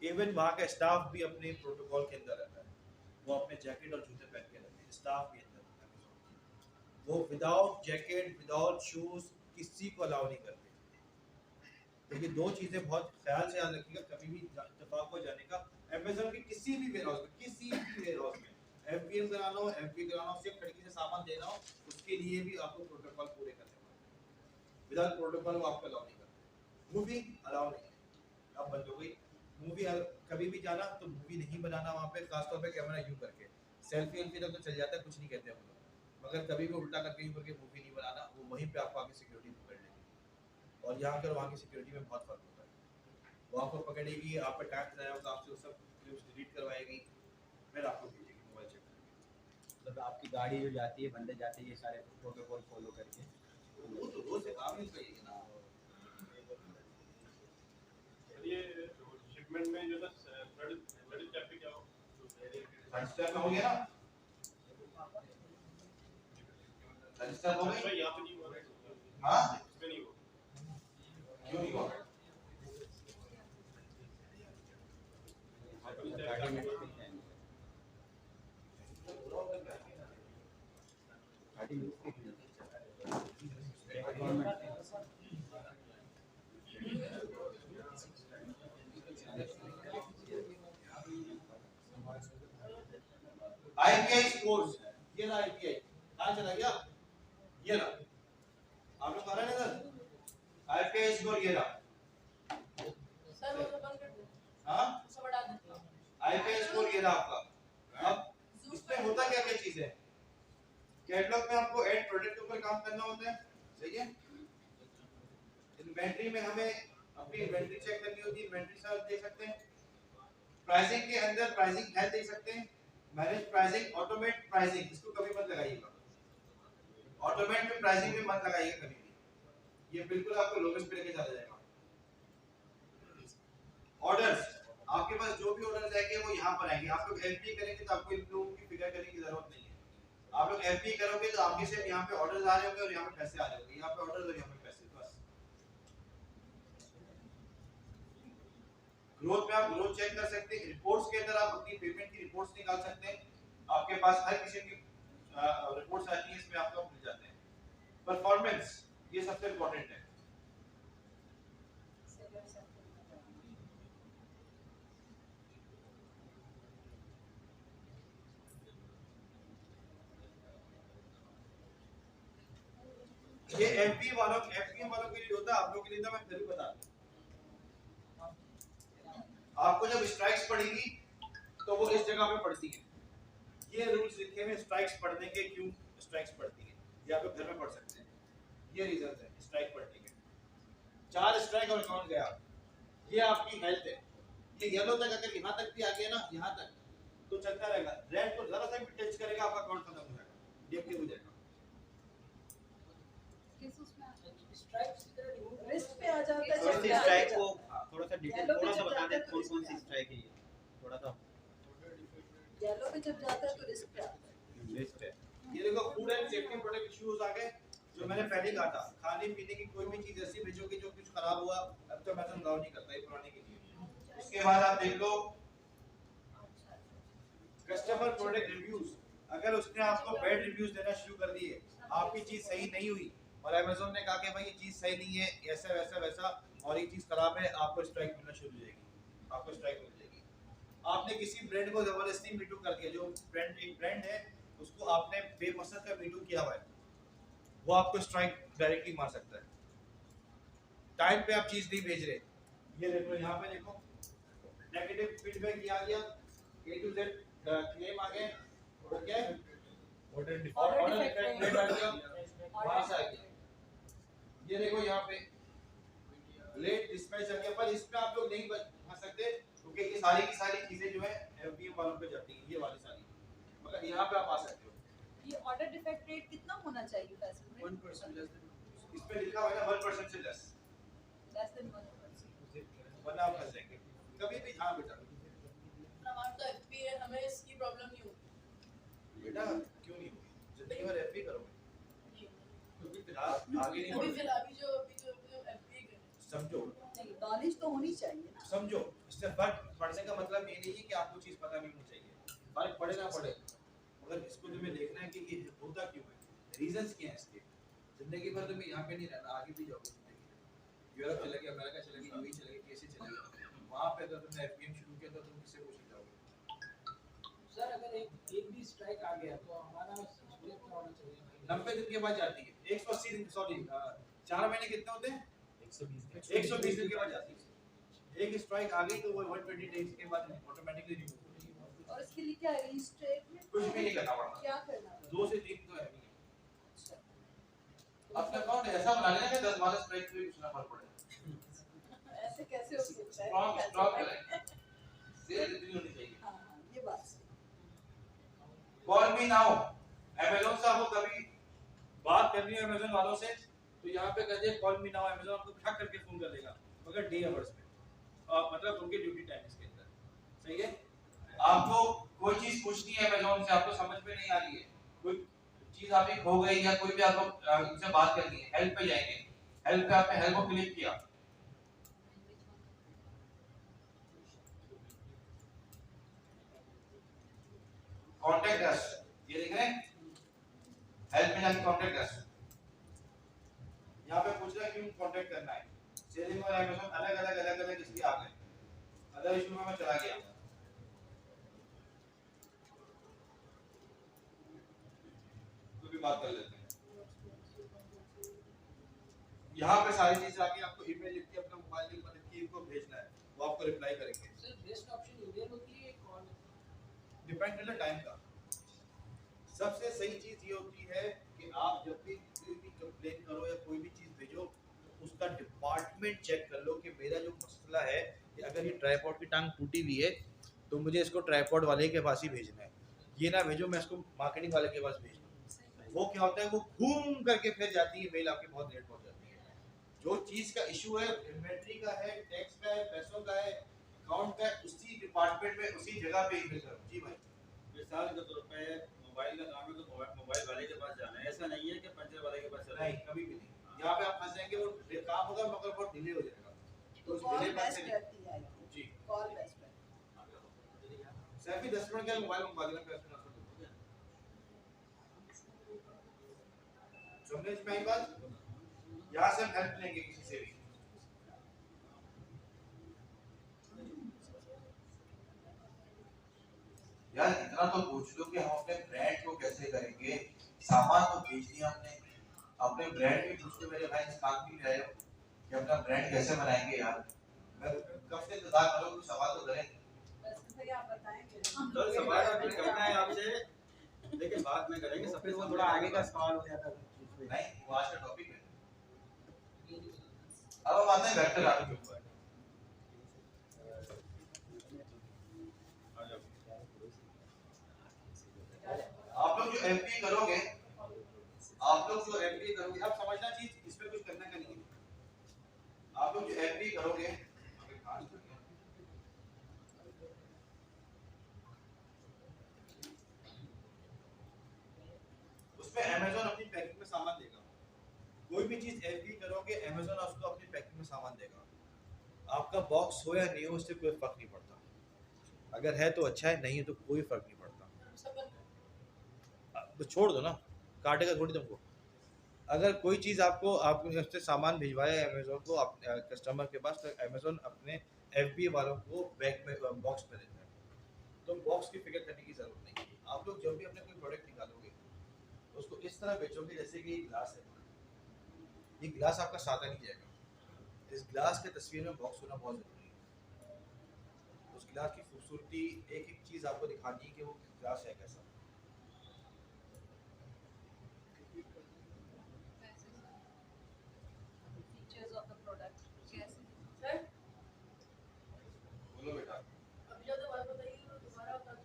इवन वहाँ का स्टाफ भी अपने प्रोटोकॉल के अंदर रहता है, वो अपने जैकेट और जूते पहन के रहते हैं, स्टाफ भी अंदर रहता है। वो विदाउट जैकेट, विदाउट शूज किसी को अलाउ नहीं करते। तो ये दो चीज़ें बहुत ख्याल से याद रखिएगा कभी भी इत्तेफाक हो जाने का। अमेज़न के किसी भी वेयरहाउस में, किसी भी वेयरहाउस में एफबीएम कराना हो, एफबी कराना हो, सिर्फ खिड़की से सामान देना हो, उसके लिए भी आपको प्रोटोकॉल पूरे करने पड़ते हैं। विदाउट प्रोटोकॉल वो आपको अलाउ नहीं करते। मूवी अलाउ नहीं है, अब बंद हो गई मूवी। कभी भी जाना तो मूवी नहीं बनाना वहाँ पे, खासतौर पे कैमरा यूँ करके। सेल्फी वेल्फी तक तो चल जाता है, कुछ नहीं कहते हम लोग, मगर कभी भी उल्टा करके यूँ करके मूवी नहीं बनाना। वो वहीं पे आपको आगे सिक्योरिटी पकड़ लेगी, और यहाँ के और वहाँ की सिक्योरिटी में बहुत फर्क होता है। वो आपको पकड़ेगी, आप पे टैग लगाया होगा, आपसे सब क्लिप्स डिलीट करवाएगी, फिर आपको भेजेगी मोबाइल चेक करके। मतलब आपकी गाड़ी जो जाती है, बंदे जाते हैं ये सारे प्रोटोकॉल फॉलो करके, वो तो रोज है काम ही चाहिए ना। ये शिपमेंट में जो था थर्ड स्टेप पे क्या हो? थर्ड स्टेप हो गया ना, थर्ड स्टेप हो गई। यहाँ पे नहीं हुआ, हाँ, इसमें नहीं हुआ। क्यों नहीं हुआ? गाड़ी में गाड़ी आईपीआई स्कोर्स, ये ना आईपीआई कहाँ चला गया, ये ना आप लोग आ रहे हैं इधर। आईपीआई स्कोर ये रहा, सर वो तो बंद कर दो, हाँ, उसको बढ़ा दो। आईपीआई स्कोर ये रहा आपका। अब इसमें होता क्या क्या चीज है, कैटलॉग में आपको एड प्रोडक्ट के ऊपर काम करना होता है, सही है। इन्वेंटरी में हमें अपनी इन्वेंटरी चेक करनी होती है, इन्वेंटरी से आप देख सकते हैं। प्राइसिंग के अंदर प्राइसिंग है देख सकते हैं, मैनेज प्राइसिंग, ऑटोमेट प्राइसिंग, इसको कभी मत लगाइएगा। ऑटोमेट में प्राइसिंग में मत लगाइएगा कभी भी, ये बिल्कुल आपको लोवेस्ट पे लेके चला जाएगा। ऑर्डर्स, आपके पास जो भी ऑर्डर्स आएंगे वो यहाँ पर आएंगे। आप लोग एफपी करेंगे तो आपको इन लोगों की फिगर करने की जरूरत नहीं है। आप लोग एफपी करोगे तो आपके सिर्फ यहाँ पे ऑर्डर्स आ रहे होंगे और यहाँ पे पैसे आ रहे होंगे, यहाँ पे ऑर्डर्स और यहाँ पे पैसे, बस। ग्रोथ में आप ग्रोथ चेक कर सकते हैं, रिपोर्ट्स के अंदर आप अपनी पेमेंट की रिपोर्ट्स निकाल सकते हैं। आपके पास हर किसी की रिपोर्ट्स आती हैं इसमें आपको मिल जाते हैं। परफॉर्मेंस ये सबसे इम्पोर्टेंट है। ये एमपी वालों के लिए होता है, आप लोगों के लिए तो मैं फिर भी बता दूं। आपको जब स्ट्राइक्स पड़ेगी तो वो इस जगह पे पड़ती है। ये रूल्स लिखे हुए स्ट्राइक्स पढ़ने के, क्यों स्ट्राइक्स पड़ती है ये आप लोग घर में पढ़ सकते हैं। ये रीजन है स्ट्राइक पढ़ने के। 4 स्ट्राइक और काउंट गया, ये आपकी हेल्थ है। ये येलो तक अगर यहाँ तक भी आ गया ना, यहाँ तक तो चलता रहेगा। रेड को जरा सा भी टच करेगा आपका काउंट खत्म हो जाएगा, डिएक्टिव हो जाएगा। किस उसमें आता है? स्ट्राइक की तरह रिमूव रिस्ट पे आ जाता है, थोड़ी सी चेस्ट पे आ स्ट्राइक जाता को है। थोड़ा सा डिटेल Yellow पे थोड़ा सा जब बता जाता दें है तो कौन रिस्ट कौन पे सी आता स्ट्राइक है ये थोड़ा सा येलो पे जब जाता है तो रिस्ट पे आता है। लिस्ट है। ये देखो food and safety product issues आ गए, जो मैंने पहले कहा था। खाने पीने की कोई भी चीज ऐसी भेजोगे जो कुछ खराब हुआ, अब तो अमेज़न अलाउ नहीं करता, ये पुराने की चीज। उसके बाद आप देख लो कस्टमर प्रोडक्ट रिव्यूज। अगर उसने आपको बैड रिव्यूज देना शुरू कर दिए, आपकी चीज सही नहीं हुई और अमेज़न ने कहा कि भाई ये चीज सही नहीं है, ऐसा वैसा वैसा, और ये चीज खराब है, आपको स्ट्राइक मिलना शुरू हो जाएगी। आपको स्ट्राइक मिल जाएगी। आपने किसी ब्रांड को जबरदस्ती मीटू कर दिया, जो ब्रांड एक ब्रांड है उसको आपने बेमकसद का मीटू किया हुआ है, वो आपको स्ट्राइक डायरेक्टली मार सकता है। टाइम पे आप चीज नहीं भेज रहे, ये देखो यहाँ पे देखो नेगेटिव फीडबैक ये आ गया, A to Z क्लेम आ गए, और क्या है ऑर्डर डिफेक्ट आ गया, वहां से आ गया। ये देखो यहाँ पे लेट डिस्पैच आ गया, पर इस पे आप लोग नहीं बच सकते क्योंकि ये सारी की सारी चीजें जो है एफबीएम वालों पे जाती हैं, ये वाली सारी। मगर यहाँ पे आप आ सकते हो। ये ऑर्डर डिफेक्ट रेट कितना होना चाहिए पैसे में? 1% लेस देन इस पे लिखा हुआ है ना 1% से लेस, लेस देन 1%। वरना आप फंस जाएंगे कभी भी। हाँ बेटा, हमारा तो एफपी है, हमें इसकी प्रॉब्लम नहीं होती। बेटा क्यों नहीं होगी, जिंदगी भर एफबी करोगे क्योंकि फिलहाल आगे नहीं अभी बढ़ोगे। अभी जो एफपी कर समझो नहीं, नॉलेज तो होनी चाहिए ना। समझो, इससे फर्क पड़ने का मतलब ये नहीं है कि आपको चीज पता नहीं होनी चाहिए, फर्क पड़े ना पड़े, मगर इसको तुम्हें देखना है कि ये होता क्यों है, रीजंस क्या है इसके। जिंदगी भर तुम्हें यहाँ पे नहीं रहना, आगे भी जाओगे जिंदगी में। यूरोप चले गए, अमेरिका चले गए, यूएई चले गए, कैसे चले गए, वहाँ पे अगर तुमने एफबीएम शुरू किया तो तुम किससे पूछ के जाओगे। सर अगर एक भी स्ट्राइक आ गया तो हमारा स्ट्राइक क्या होना चाहिए? 90 दिन के बाद जाती है, 180 दिन, सॉरी 4 महीने कितने होते हैं, 120 दिन के बाद जाती है। एक स्ट्राइक आ गई तो वो 120 डेज के बाद ऑटोमेटिकली रिमूव हो जाएगी। और इसके लिए क्या रजिस्ट्रेट कुछ भी नहीं करना पड़ता, क्या करना पड़ता? 2 से 3 तो है नहीं। अपना अकाउंट ऐसा बना लेना कि 10-12 स्ट्राइक पे कुछ ना फर्क पड़े। ऐसे कैसे हो सकता है? स्ट्रांग कैसे स्ट्रांग होगा? करें, सेल इतनी होनी चाहिए। हाँ हाँ, ये बात सही। कॉल मी नाउ, अमेज़न से आपको कभी बात करनी है अमेज़न वालों से तो यहाँ पे कर दिए कॉल मी नाउ, अमेज़न आपको ठक करके फोन कर देगा, मगर डी आवर्स में, मतलब उनके ड्यूटी टाइम के अंदर। सही है। आपको कोई चीज पूछनी है अमेज़न से, आपको समझ में नहीं आ रही है, कोई चीज आपकी खो गई या कोई भी आपको इनसे बात करनी है, हेल्प पे जाएंगे, हेल्प पे आपने हेल्प को क्लिक किया, कांटेक्ट अस, ये देख रहे हैं हेल्प में जाके कांटेक्ट अस, यहाँ पे पूछ रहा है क्यों कांटेक्ट करना है। सेलिंग और अमेज़न अलग-अलग इसलिए आ गए। अदर इशू में मैं चला गया, तो भी बात कर लेते हैं। यहाँ पे सारी चीजें आके आपको ईमेल लिख के अपना मोबाइल लिंक लिख के इनको भेजना है, वो आपको रिप्लाई करेंगे। सर बेस्ट ऑप्शन ईमेल होती है कॉल? डिपेंड करता है टाइम का। सबसे सही चीज ये होती है कि आप जब भी कोई भी कंप्लेन करो या कोई भी चीज भेजो तो उसका डिपार्टमेंट चेक कर लो कि मेरा जो मसला है कि अगर ये ट्राइपॉड की टांग टूटी हुई है तो मुझे इसको ट्राइपॉड वाले के पास ही भेजना है, ये ना भेजो मैं इसको मार्केटिंग वाले के पास भेज दूँ। वो क्या होता है, वो घूम करके फिर जाती है मेल, आपकी बहुत लेट पहुंच जाती है। जो चीज का इशू है, इन्वेंट्री का है, टैक्स का है, पैसों का है, अकाउंट का है, उसी डिपार्टमेंट में उसी जगह पे ईमेल करो। जी भाई, मिसाल के तौर पे मोबाइल का काम है तो मोबाइल वाले के पास जाना है, ऐसा नहीं है कि पंचर वाले के पास चला नहीं कभी भी नहीं। यहाँ पे आप फंस जाएंगे, वो काम होगा मगर बहुत डिले हो जाएगा। तो तो उस कॉल डिले में बेस्ट से रहती है जी कॉल बेस्ट है। सैफी 10 मिनट के मोबाइल मंगवा देना, पैसे ट्रांसफर कर समझ में आई बात? यहाँ से हम हेल्प लेंगे किसी से भी। यार इतना तो पूछ लो कि हम अपने ब्रांड को कैसे करेंगे। सामान तो बेच दिया हमने, अपने ब्रांड भी पूछ लो मेरे भाई, इस काम के लिए आए हो कि अपना ब्रांड कैसे बनाएंगे यार। कब से इंतजार करो, कुछ सवाल तो करें। भैया आप बताएंगे तो सवाल अभी करना है आपसे, लेकिन बाद में करेंगे। सबसे वो थोड़ा आगे का सवाल हो जाता है। नहीं, वो आज का टॉपिक है। अब हम आते हैं वेक्टर आर्ट के ऊपर। आप लोग जो एमपी करोगे, अब समझना चीज इसमें कुछ करने का नहीं है। आप लोग जो एमपी करोगे, उसमें अमेज़न अपनी पैकिंग में सामान देगा। कोई भी चीज एमपी करोगे, अमेज़न उसको अपनी पैकिंग में सामान देगा। आपका बॉक्स हो या नहीं हो, उससे कोई फर्क नहीं पड़ता। अगर है तो अच्छा है, नहीं है तो कोई फर्क नहीं पड़ता। तो छोड़ दो ना, काटेगा थोड़ी तुमको। अगर कोई चीज़ आपको आपने उससे सामान भिजवाया है अमेज़न को, कस्टमर के पास, तो अमेज़न अपने एफबी वालों को बैग में बॉक्स में देता है। तो बॉक्स की फिक्र करने की ज़रूरत नहीं है। आप लोग जब भी अपने कोई प्रोडक्ट निकालोगे उसको इस तरह बेचोगे जैसे कि ग्लास है। ये ग्लास आपका सादा नहीं जाएगा। इस ग्लास के तस्वीर में बॉक्स होना बहुत ज़रूरी है। उस ग्लास की खूबसूरती, एक एक चीज़ आपको दिखानी है कि वो ग्लास है कैसा। फीचर्स ऑफ द प्रोडक्ट कैसे? सर बोलो बेटा। अभी जो तो बात बताइए वो दोबारा बता दो।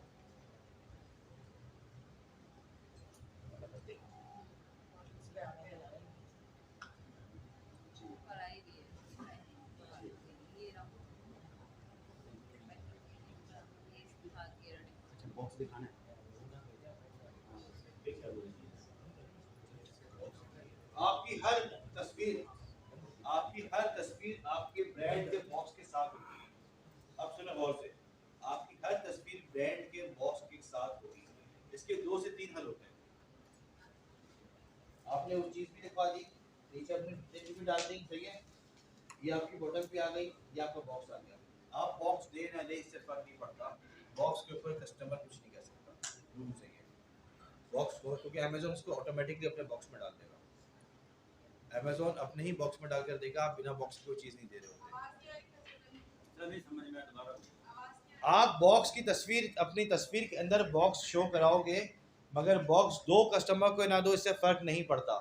पढ़ाई भी है ये रहा ये दिखा के रहे। अच्छा बॉक्स दिखाना है। आपकी हर तस्वीर आपके ब्रांड के बॉक्स के साथ होगी। अब सुनो गौर से, आपकी हर तस्वीर ब्रांड के बॉक्स के साथ होगी। इसके 2 से 3 हल होते हैं। आपने वो चीज भी दिखवा दी, नीचे अपनी डिटेल भी डाल दी, सही है। ये आपकी बोतल भी आ गई, ये आपका बॉक्स आ गया। आप बॉक्स दे ना दे इससे फर्क नहीं पड़ता। बॉक्स के ऊपर कस्टमर कुछ नहीं कह सकता, रूल सही है। बॉक्स को क्योंकि अमेज़न उसको ऑटोमेटिकली अपने बॉक्स में डाल देगा। अमेज़न अपने ही बॉक्स में डालकर देगा, आप बिना बॉक्स के कोई चीज़ नहीं दे रहे होते। नहीं समझ में आया दोबारा। आप बॉक्स की तस्वीर, अपनी तस्वीर के अंदर बॉक्स शो कराओगे, मगर बॉक्स 2 कस्टमर को ना दो, इससे फर्क नहीं पड़ता।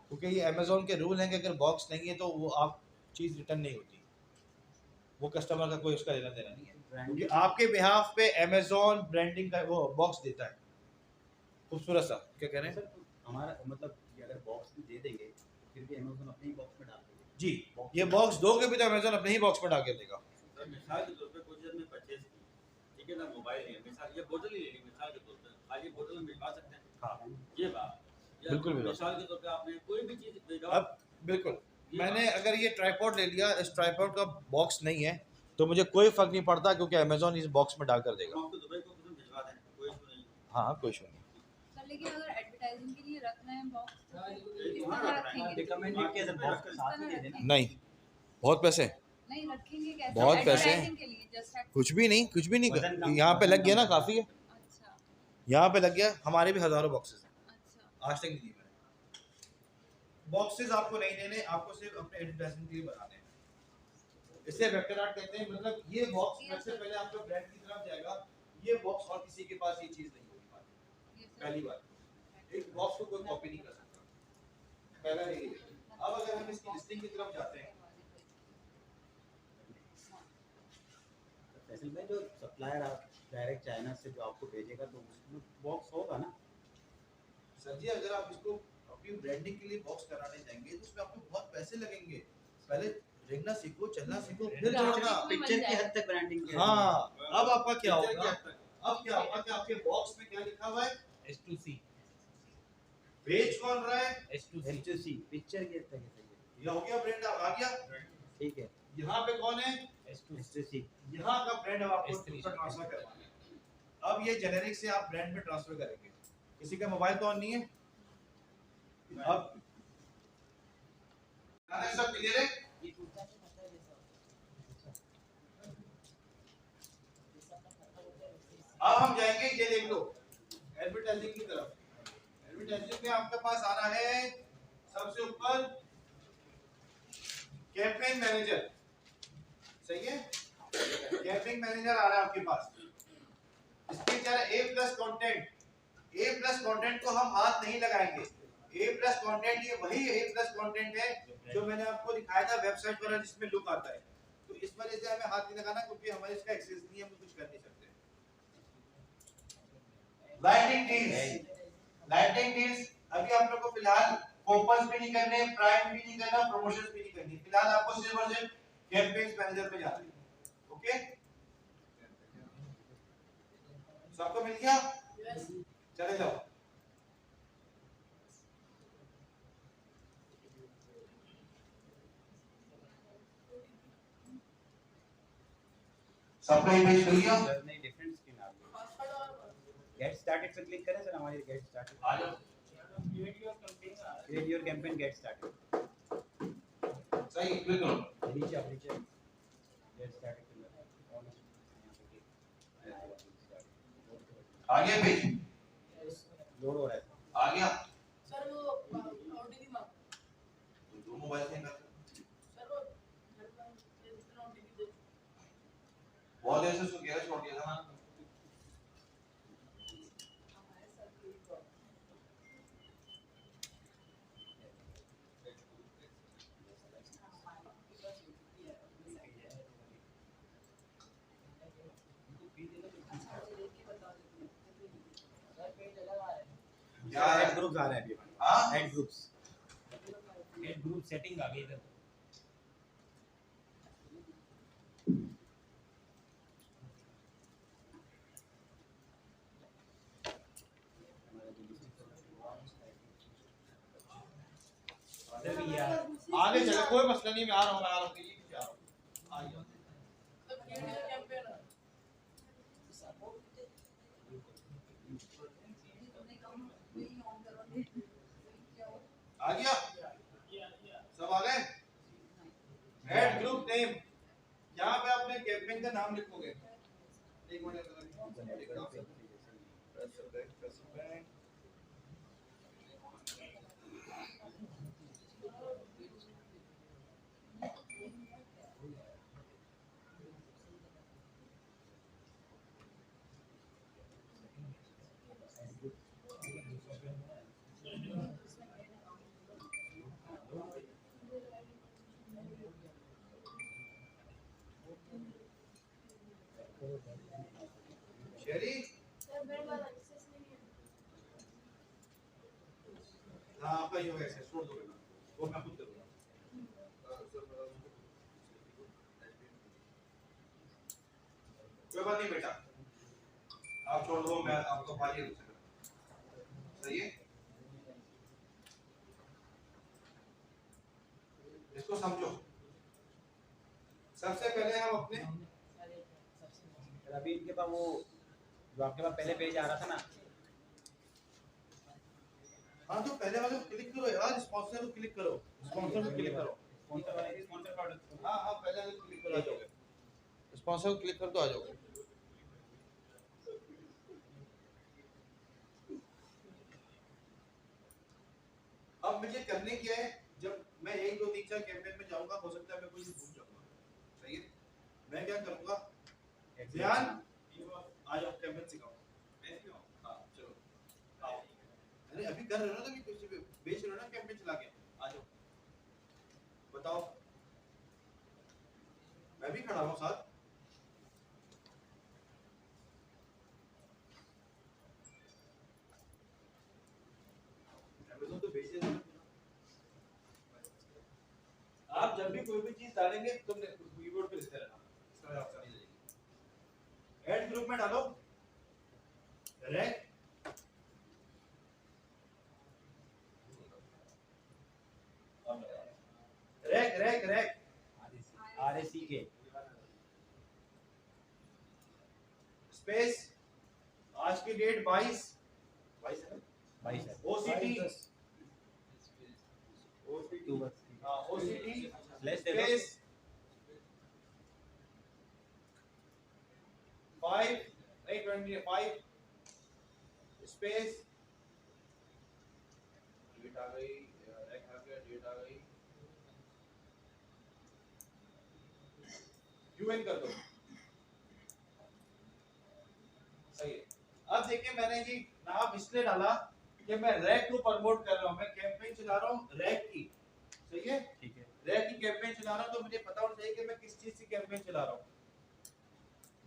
क्योंकि ये अमेज़न के रूल हैं कि अगर बॉक्स नहीं है तो वो आप चीज़ रिटर्न नहीं होती। वो कस्टमर का कोई उसका लेना देना नहीं है, क्योंकि आपके बिहाफ पे अमेज़न ब्रांडिंग का वो बॉक्स देता है। खूबसूरत सा, क्या कह रहे हैं सर हमारा मतलब कि अगर बॉक्स भी दे देंगे फिर भी अमेज़न अपने ही बॉक्स में डाल देंगे जी। ये बॉक्स दोगे भी तो अमेज़न अपने ही बॉक्स में डाल के देगा। सर मिसाल के तौर पे कोई चीज़ में परचेज की, ठीक है ना, मोबाइल है, मिसाल ये बोतल ही ले ली मिसाल के तौर पे, आज ये बोतल में भिजवा सकते हैं। हाँ ये बात या बिल्कुल भिजवा मिसाल के तौर पे आपने कोई भी चीज़ भिजवा। अब बिल्कुल मैंने अगर ये ट्राइपॉड ले लिया, इस ट्राइपॉड का बॉक्स नहीं है तो मुझे कोई फर्क नहीं पड़ता, क्योंकि अमेज़न इस बॉक्स में डाल कर देगा। हम आपको दुबई को किसी भिजवा दें, कोई इशू नहीं। हाँ कोई इशू नहीं। सर लेकिन अगर एडवर्टाइजिंग के लिए रखना है बॉक्स हाँ, रखेंगे रिकमेंडेड के अंदर बॉक्स के साथ ही दे देना। नहीं, बहुत पैसे, नहीं रखेंगे कैसे? बहुत पैसे। एडवर्टाइजिंग के लिए जस्ट कुछ भी नहीं, कुछ भी नहीं। वजन कम- यहाँ पे लग गया ना, काफ़ी है। अच्छा यहाँ पे लग गया। हमारे भी हज़ारों बॉक्सेस हैं, अच्छा आज तक नहीं दिए मैंने। बॉक्सेस आपको नहीं देने, आपको सिर्फ अपने एडवर्टाइजिंग के लिए बनाने हैं। इसे वेक्टर आर्ट कहते हैं। मतलब ये बॉक्स सबसे पहले आपका ब्रांड की तरफ जाएगा। ये बॉक्स और किसी के पास ये चीज़ नहीं होगी। ये सर पहली बात, एक बॉक्स को कोई कॉपी नहीं कर सकता। पहला यही है। अब अगर हम इसकी लिस्टिंग की तरफ जाते हैं, फैसल में जो सप्लायर आप डायरेक्ट चाइना से जो आपको भेजेगा तो उसमें बॉक्स होगा ना। सर जी अगर आप इसको अपनी ब्रांडिंग के लिए बॉक्स कराने जाएंगे तो उसमें आपको बहुत पैसे लगेंगे। पहले रेंगना सीखो, चलना सीखो, फिर चढ़ना। पिक्चर की हद तक ब्रांडिंग की हाँ, अब आपका क्या पिक्चर होगा? की हद तक। अब क्या होगा कि आपके बॉक्स में क्या लिखा हुआ है? S2C बेच कौन रहा है? S2C S2C पिक्चर की हद तक है सही ये हो गया ब्रांड, आ गया। है। ठीक है यहाँ पे कौन है? S2C यहाँ का ब्रांड अब आपको S3 ट्रांसफर करवाना है। अब ये जेनेरिक से आप ब्रांड में ट्रांसफर करेंगे। किसी का मोबाइल तो ऑन नहीं है? अब सब क्लियर है? ये कुर्ता से पता है जैसा अब हम जाएंगे, ये देख लो एडवर्टाइजिंग की तरफ। एडवर्टाइजिंग में आपके पास आ रहा है सबसे ऊपर कैंपेन मैनेजर, सही है? कैंपेन मैनेजर आ रहा है आपके पास। इसके चार ए प्लस कंटेंट, ए प्लस कंटेंट को हम हाथ नहीं लगाएंगे। ए प्लस कंटेंट ये वही ए प्लस कंटेंट है जो मैंने आपको दिखाया था वेबसाइट पर, जिसमें लुक आता है। तो इस वजह से हमें हाथ नहीं लगाना, क्योंकि हमारे इसका एक्सेस नहीं है, हम कुछ कर नहीं सकते। लाइटिंग डील्स अभी आप लोग को फिलहाल कूपन्स भी नहीं करने, प्राइम भी नहीं करना, प्रमोशंस भी नहीं करनी। फिलहाल आपको सिर्फ और सिर्फ कैंपेन्स मैनेजर पे जाना है। ओके, सबको मिल गया? चले जाओ। सबका इमेज मिल गया? सर नहीं, डिफरेंट स्क्रीन आ गई। गेट स्टार्टेड पे क्लिक करें सर, हमारी गेट स्टार्टेड। आ जाओ। Create your campaign get started. सही, क्लिक करो। नीचे आप नीचे गेट स्टार्टेड पे आ गया पेज? लोड हो रहा है। आ गया? सर वो ओटीपी मांग दो मोबाइल से कर। सर वो मेरे पास जितना ओटीपी दे बहुत देर से उसको गैरेज छोड़ दिया था ना। क्या है? ऐड ग्रुप्स आ रहे हैं अभी। हाँ? ऐड ग्रुप्स सेटिंग आ गई इधर। आगे चलो, कोई मसला नहीं, मैं आ रहा हूँ, ये आ जाओ। सब क्रिएट कैंपेन आ गया? सब आ गए? ऐड ग्रुप नेम, यहाँ पे आपने कैंपेन का नाम लिखोगे। एक मिनट शेरी, सर मेरे पास एक्सेस नहीं है। हाँ आपका ही होगा एक्सेस, छोड़ दो बेटा, वो मैं खुद करूँगा। कोई बात नहीं बेटा, आप छोड़ दो, मैं आपको पाली रूप से करूँगा। सही है? इसको समझो। सबसे पहले हम अपने अभी इनके पास वो जो आपके पास पहले पेज आ रहा था ना, हाँ तो पहले वाले को क्लिक करो यार, स्पॉन्सर को क्लिक करो, स्पॉन्सर को क्लिक करो। Sponsor product. हाँ हाँ, पहले वाले को क्लिक करो, आ जाओगे। स्पॉन्सर को क्लिक कर दो, आ जाओगे। अब मुझे करने क्या है, जब मैं 1 2 3 4 कैंपेन में जाऊंगा, हो सकता है मैं कोई भूल जाऊंगा। सही है? मैं क्या करूंगा, ध्यान, आ जाओ कैंपेन सिखाओ। मैं सिखाऊं? हाँ चलो आओ। अरे अभी कर रहे हो ना, तो किसी पे बेच रहे हो ना कैंपेन चला के, आ जाओ बताओ। मैं भी खड़ा हूँ साथ। अमेज़न तो बेच देता है। आप जब भी कोई भी चीज डालेंगे, तुम कीबोर्ड पे लिखते रहना, इसका ऑप्शन नहीं देगी। ऐड ग्रुप में डालो rack, rack rack rack RACK space, आज की डेट 22 है। 22 है। OCT Less than space 5 नहीं 25 स्पेस डेट आ गई एक आ गया डेट आ गई यूएन कर दो सही है। अब देखिए मैंने ये नाम इसलिए डाला कि मैं रैक को प्रमोट कर रहा हूँ, मैं कैंपेन चला रहा हूँ रैक की, सही है, ठीक है। रैक की कैंपेन चला रहा हूँ तो मुझे पता होना चाहिए कि मैं किस चीज की कैंपेन चला रहा हूँ।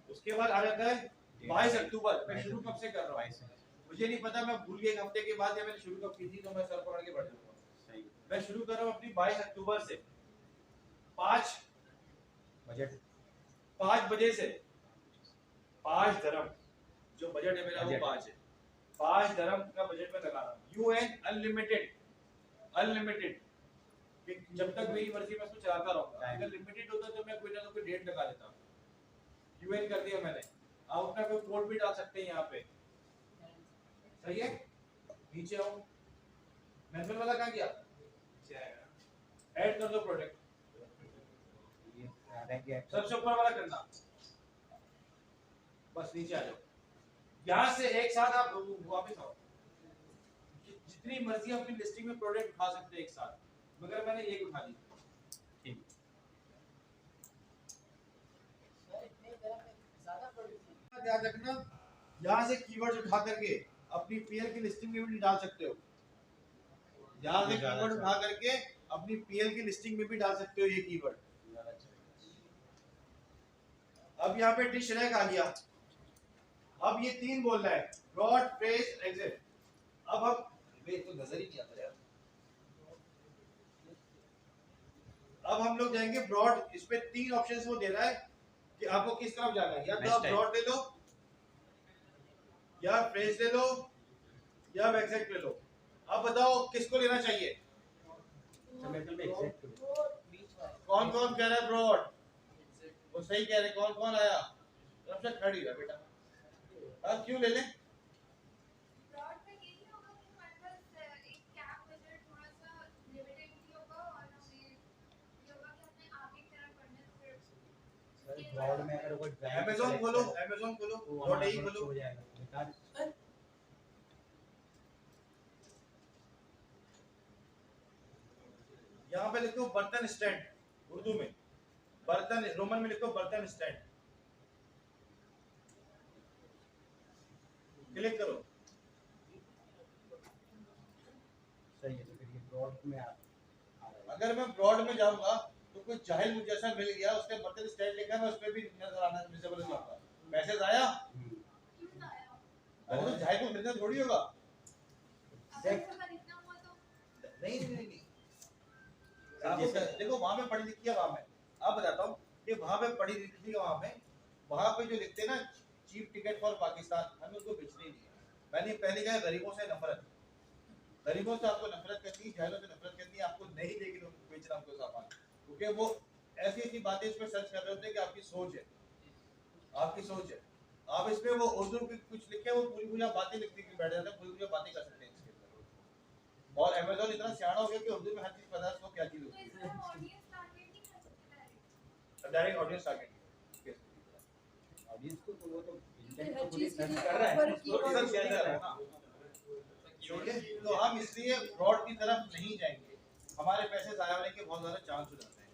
उसके बाद आ जाता है 22 अक्टूबर, मैं शुरू कब से कर रहा हूँ मुझे नहीं पता, मैं भूल गया एक हफ्ते के बाद या मैंने शुरू कब की थी तो मैं सर पकड़ के बैठ जाऊंगा। सही। मैं शुरू कर रहा हूँ अपनी 22 अक्टूबर से 5 बजट 5 बजे से 5 धर्म जो बजट है मेरा वो 5 है, 5 धर्म का बजट में लगा रहा हूँ। यूएन अनलिमिटेड कि जब तक मेरी मर्जी मैं उसको चलाता रहूंगा, अगर लिमिटेड होता तो मैं कोई ना कोई डेट लगा देता। यूएन कर दिया मैंने, आप अपना कोई कोड भी डाल सकते हैं यहाँ पे, सही है। नीचे आओ, मैनुअल वाला कहाँ गया, ऐड कर दो प्रोडक्ट, सबसे ऊपर वाला करना, बस नीचे आ जाओ। यहाँ से एक साथ आप वापस आओ, जितनी मर्जी अपनी लिस्टिंग में प्रोडक्ट उठा सकते हैं एक साथ, मगर मैंने एक उठा ली। ठीक। ध्यान रखना, यहाँ से कीवर्ड्स उठा करके अपनी पीएल की लिस्टिंग में भी डाल सकते हो, यहाँ से कीवर्ड उठा करके अपनी पीएल की लिस्टिंग में भी डाल सकते हो ये कीवर्ड। अब यहाँ पे डिश रैक आ गया, अब ये 3 बोल रहा है ब्रॉड फ्रेज एग्जिट। अब हम तो नजर ही नहीं आता यार, अब हम लोग जाएंगे ब्रॉड, इस पे 3 ऑप्शंस वो दे रहा है कि आपको किस तरफ जाना है, या तो आप ब्रॉड ले लो या फ्रेज ले लो या एग्जिट ले लो। अब बताओ किसको लेना चाहिए, कौन कौन कह रहा है ब्रॉड, वो सही कह रहे, कौन कौन आया, सबसे खड़ी रहा बेटा। अब क्यों ले लें, ब्रॉड में ये नहीं होगा कि हमारे पास एक कैप बजट थोड़ा सा लिमिटेड भी होगा और हमें ये होगा कि अपने आगे की तरफ बढ़ना तो फिर ब्रॉड में अगर कोई अमेज़न खोलो, अमेज़न खोलो, डॉट ई खोलो, हो जाएगा। यहाँ पे लिखो बर्तन स्टैंड, उर्दू में बर्तन, रोमन में लिखो बर्तन स्टैंड, क्लिक करो। सही है, तो फिर ये ब्रॉड में आ रहा है। अगर मैं ब्रॉड में जाऊंगा तो कोई जाहिल मुझे जैसा मिल गया, उसने बर्तन स्टैंड लिखा, मैं उस पे भी नजर आना विजिबल होगा, मैसेज आया, क्यों आया अरे तो जाहिल को मिलना थोड़ी होगा। अगर खरीदना हुआ तो नहीं देखो वहां पे पढ़ी लिखी है, वहां में आप बताता हूँ कि वहां पे पढ़ी लिखी है, वहां पे जो लिखते हैं ना चीप टिकट फॉर पाकिस्तान, हमें उसको बेचने नहीं है। मैंने पहले कहा गरीबों से नफरत, गरीबों से आपको नफरत करनी है, जाहिलों से नफरत करनी है, आपको नहीं देगी लोग बेचना हमको सामान, क्योंकि वो ऐसी ऐसी बातें इसमें सर्च कर रहे होते हैं कि आपकी सोच है, आपकी सोच है। आप इसमें वो उर्दू की कुछ लिखे, वो पूरी पूरी बातें लिखने की बैठ जाते हैं, पूरी पूरी बातें कर सकते हैं इसके अंदर। और अमेज़न इतना सियाना हो गया कि उर्दू में हर चीज पता है उसको क्या चीज तो होती इसका ऑडियंस टारगेट नहीं कर सकते है, डायरेक्ट ऑडियंस टारगेट। ऑडियंस को तो वो तो हर इंटेंट को चीज के सर्च लिए कर रहा है। ऊपर तो कीवर्ड रिसर्च कर रहा है ना, तो हम इसलिए फ्रॉड की तरफ नहीं जाएंगे, हमारे पैसे जाया होने के बहुत ज्यादा चांस हो जाते हैं।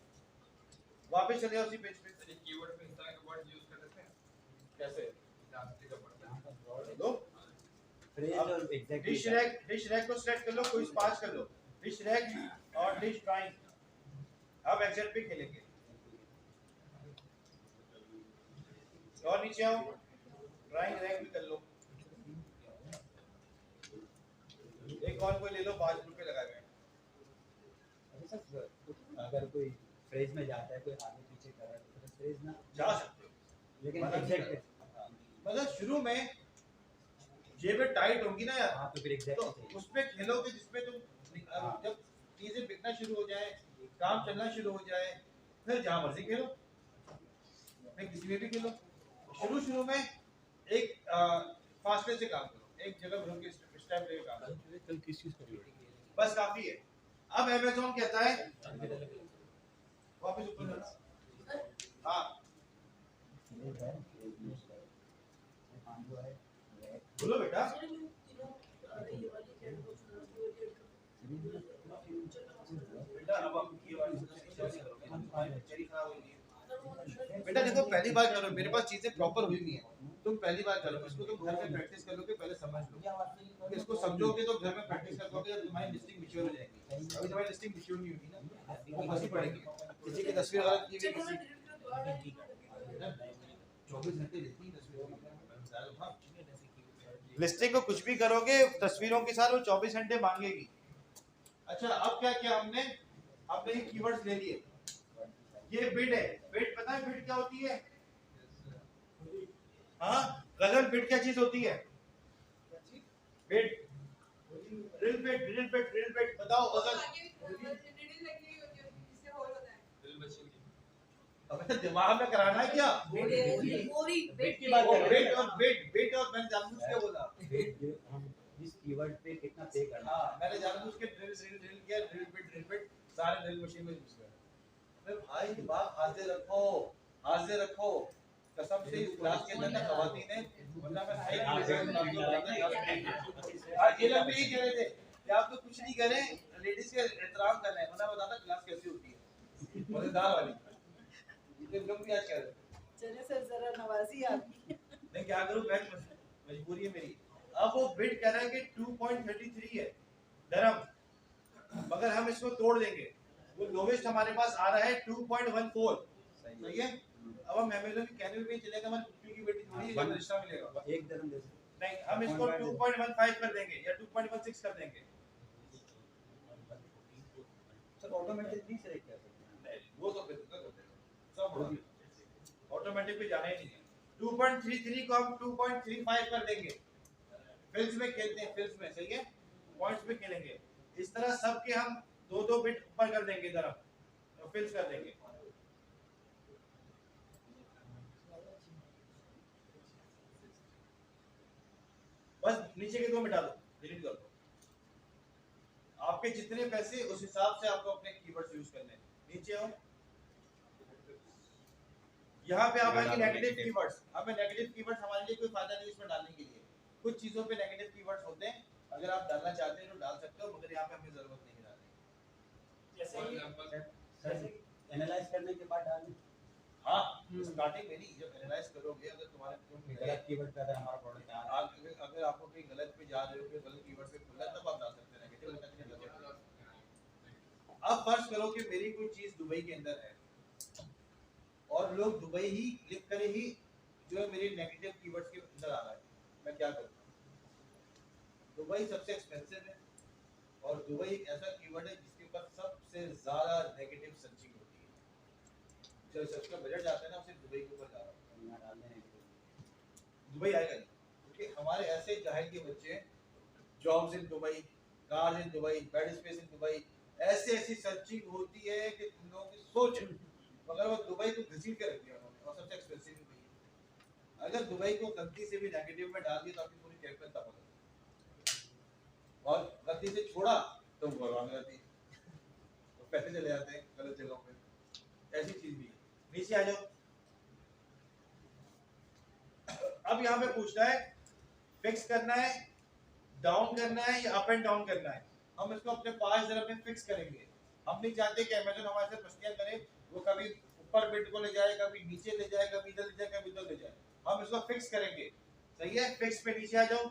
वापस चले उसी पेज पे, कीवर्ड पे इस तरह के वर्ड यूज कर देते हैं कैसे जानते का पड़ता है। दो फ्रेज और एग्जैक्टली डिश रैक को सिलेक्ट कर लो, कोई 5 कर लो, डिश रैक और डिश ड्राइंग। अब एग्जिट पे खेलेंगे, और नीचे आओ, ड्राइंग रैक भी कर लो, एक और कोई ले लो, 5 रुपए लगाए हुए हैं। अगर कोई फ्रेज में जाता है, कोई आगे पीछे कर रहा है तो फ्रेज ना जा सकते हो, लेकिन मतलब एग्जैक्ट मतलब शुरू में जेबें टाइट होंगी ना यार, हाँ तो फिर तो एग्जैक्ट उस पे खेलोगे जिसपे तुम जब चीजें बिकना शुरू हो जाए, काम चलना शुरू हो जाए, फिर जहाँ मर्जी खेलो, फिर किसी में भी खेलो। शुरू में एक फासले से काम करो, एक जगह रुक के स्टेप लेके काम करो, कल किस चीज का बस काफी है। अब अमेज़न कहता है वापस ऊपर जाना। हाँ ये है ये यूज है ये काम जो है ये बोलो बेटा। बेटा अब आप ये वाली चेरी खराब हुई है। बेटा देखो पहली बार करो, मेरे पास चीजें प्रॉपर हुई नहीं है, तुम पहली बार करो, इसको तुम घर में प्रैक्टिस करोगे, पहले समझ लो, इसको समझोगे तो घर में प्रैक्टिस करोगे तो तुम्हारी लिस्टिंग मैच्योर हो जाएगी। अभी तुम्हारी लिस्टिंग मैच्योर नहीं होगी ना, वो फंसी पड़ेगी। किसी की तस्वीर गलत की हुई, किसी 24 घंटे लिखनी तस्वीरों में, लिस्टिंग को कुछ भी करोगे तस्वीरों के साथ वो 24 घंटे मांगेगी। अच्छा अब क्या किया हमने, आपने ये कीवर्ड्स ले लिए, ये बिड है, बिड पता है बिड क्या होती है? हाँ गजल बिड क्या चीज होती है? Bid, drill bid, drill bid, drill bid, बताओ गजल। अब दिमाग में कराना है क्या? वेट की बात कर रहे वेट और वेट, वेट और मैंने जानबूझ के बोला वेट जो हम जिस कीवर्ड पे कितना पे करना हाँ मैंने जानबूझ के ड्रिल ड्रिल ड्रिल किया, ड्रिल बिट सारे ड्रिल मशीन में घुस गए। अरे भाई दिमाग हाजिर रखो, हाजिर रखो, कसम से इस क्लास के अंदर खवातीन है, वरना मैं सही आज ये लोग भी यही कह रहे थे कि आप तो कुछ नहीं करें, लेडीज के एहतराम करना है, वरना बताता क्लास कैसी होती है मजेदार वाली। ये लोग भी आज कह रहे थे चलिए सर जरा नवाजी आपकी। मैं क्या करूं, मैं मजबूरी है मेरी। अब वो बिड कह रहा है कि 2.33 है दरम, मगर हम इसको तोड़ देंगे, वो लोवेस्ट हमारे पास आ रहा है 2.14, सही है। अब हम अमेज़न के कैनल पे चलेगा, हमारी कुत्ती की बेटी थोड़ी है, रिश्ता मिलेगा एक दरम दे नहीं, हम इसको 2.15 कर देंगे या 2.16 कर देंगे। सर ऑटोमेटिकली सेलेक्ट कर सकते हैं, वो तो फिर कर देंगे सब ऑटोमेटिक पे जाना ही नहीं है। 2.33 को हम 2.35 कर देंगे, फिल्स में खेलते हैं, फिल्स में, सही है, पॉइंट्स पे खेलेंगे। इस तरह सबके हम दो दो बिट ऊपर कर देंगे, जरा तो फिल्स कर देंगे। बस नीचे के दो मिटा दो, डिलीट कर दो। आपके जितने पैसे उस हिसाब से आपको अपने कीवर्ड्स यूज करने हैं। नीचे आओ, यहाँ पे आप आएंगे नेगेटिव कीवर्ड्स। अब नेगेटिव कीवर्ड्स हमारे लिए कोई फायदा नहीं इसमें डालने के लिए, कुछ चीजों पे नेगेटिव कीवर्ड्स होते हैं, अगर आप डालना चाहते हैं तो डाल सकते हो, मगर यहाँ पे हमें जरूरत नहीं डालने। जैसे एनालाइज करने के बाद डालें। हाँ स्टार्टिंग में नहीं, जब एनालाइज करोगे, अगर तुम्हारे गलत कीवर्ड कर रहा है हमारा प्रोडक्ट यहाँ अगर आपको कहीं गलत पे जा रहे हो, कि गलत कीवर्ड पे खुल रहा है, तब आप डाल सकते हैं नेगेटिव। अब फर्ज करो कि मेरी कोई चीज दुबई के अंदर है और लोग दुबई ही लिख कर ही जो है मेरे नेगेटिव कीवर्ड्स के अंदर आ रहा है, मैं क्या करूँ? दुबई सबसे एक्सपेंसिव है और दुबई एक ऐसा कीवर्ड है जिसके ऊपर सबसे ज्यादा नेगेटिव सर्चिंग होती है। जब सर्च का बजट जाता है ना, सिर्फ दुबई के ऊपर जा रहा है, यहाँ डालने हैं। दुबई आएगा नहीं, क्योंकि हमारे ऐसे जाहिल के बच्चे jobs in Dubai, cars in Dubai, bed space in Dubai, ऐसी ऐसी सर्चिंग होती है कि तुम लोगों की सोच, मगर वो दुबई को घसीट के रख दिया उन्होंने, और सबसे एक्सपेंसिव भी है। अगर दुबई को गलती से भी नेगेटिव में डाल दिया तो आपकी पूरी कैंपेन तबाह हो जाती, और गलती से छोड़ा तो वो बर्बाद हो जाती है, तो पैसे चले जाते हैं गलत जगहों पे। ऐसी चीज भी है। नीचे आ जाओ। अब यहाँ पे पूछना है फिक्स करना है, डाउन करना है या अप एंड डाउन करना है। हम इसको अपने 5 दरम में फिक्स करेंगे। हम नहीं चाहते कि अमेज़न हमारे से मस्तियां करे, वो कभी ऊपर बिट को ले जाए, कभी नीचे ले जाए, कभी इधर ले जाए, कभी उधर ले जाए। हम इसको फिक्स करेंगे, सही है। फिक्स पे नीचे आ जाओ।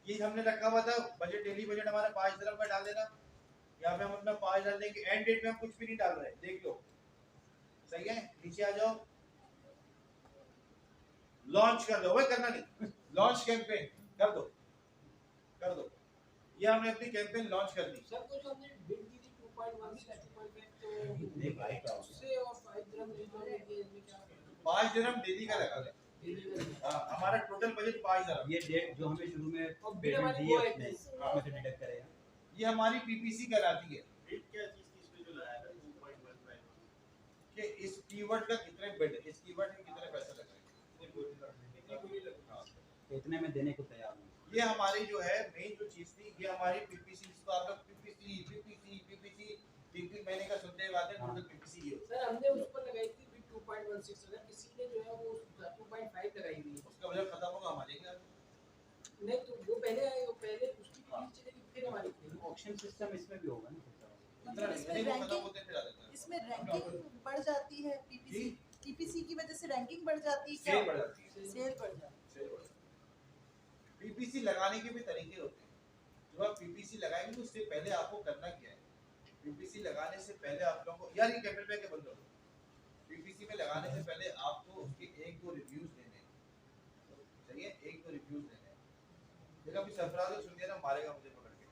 ये हमने रखा हुआ था बजट, डेली बजट हमारा 5 दरम का डाल देना। यहाँ पे हम अपना 5 डाल देंगे। एंड डेट में हम कुछ भी नहीं डाल रहे, देख लो, सही है। नीचे आ जाओ, लॉन्च कर दो, वही करना नहीं, लॉन्च कैंपेन कर दो, कर दो। ये हमने अपनी कैंपेन लॉन्च कर दी। सर कुछ हमने बिड दी थी 2.16 2.5, तो नहीं भाई का उससे और 5 dirham इसमें क्या 5 दिरहम डेली का लगा है। हाँ, हमारा टोटल बजट 5 दिरहम। ये डेट जो हमें शुरू में और बिड पेमेंट हमारी दी वो है है उसने उसमें से डिडक्ट करेगा। ये हमारी पीपीसी कहलाती है बिड क्या चीज थी इसमें जो लाया था 2.15 कि इस कीवर्ड का कितने बिड, इस कीवर्ड के कितने पैसे लग रहे हैं। इतनी बोली लगी। हाँ। तो इतने में देने को तैयार हूँ। ये हमारी जो है मेन जो चीज थी, ये हमारी पीपीसी, जिसको आप लोग पीपीसी पीपीसी पीपीसी 3 महीने का सुनते हुए आते हैं, टोटल ऑक्शन सिस्टम इसमें भी होगा ना? मतलब इसमें नहीं, वो खत्म रैंकिंग होते फिर आ जाता है। इसमें रैंकिंग बढ़ जाती है पीपीसी जी। पीपीसी की वजह से रैंकिंग बढ़ जाती है सेल बढ़ जाती है। सेल बढ़ जाती है। पीपीसी लगाने के भी तरीके होते हैं। जब आप पीपीसी लगाएंगे तो उससे पहले आपको करना क्या है? पीपीसी लगाने से पहले आप लोगों को यार ये कैपिटल पे के बंद करो। पीपीसी में लगाने से पहले आपको उसके एक दो रिव्यूज देने हैं। सही है, एक दो रिव्यूज देने हैं। देखो अभी सरफराज ने सुन लिया ना, मारेगा मुझे पकड़ के।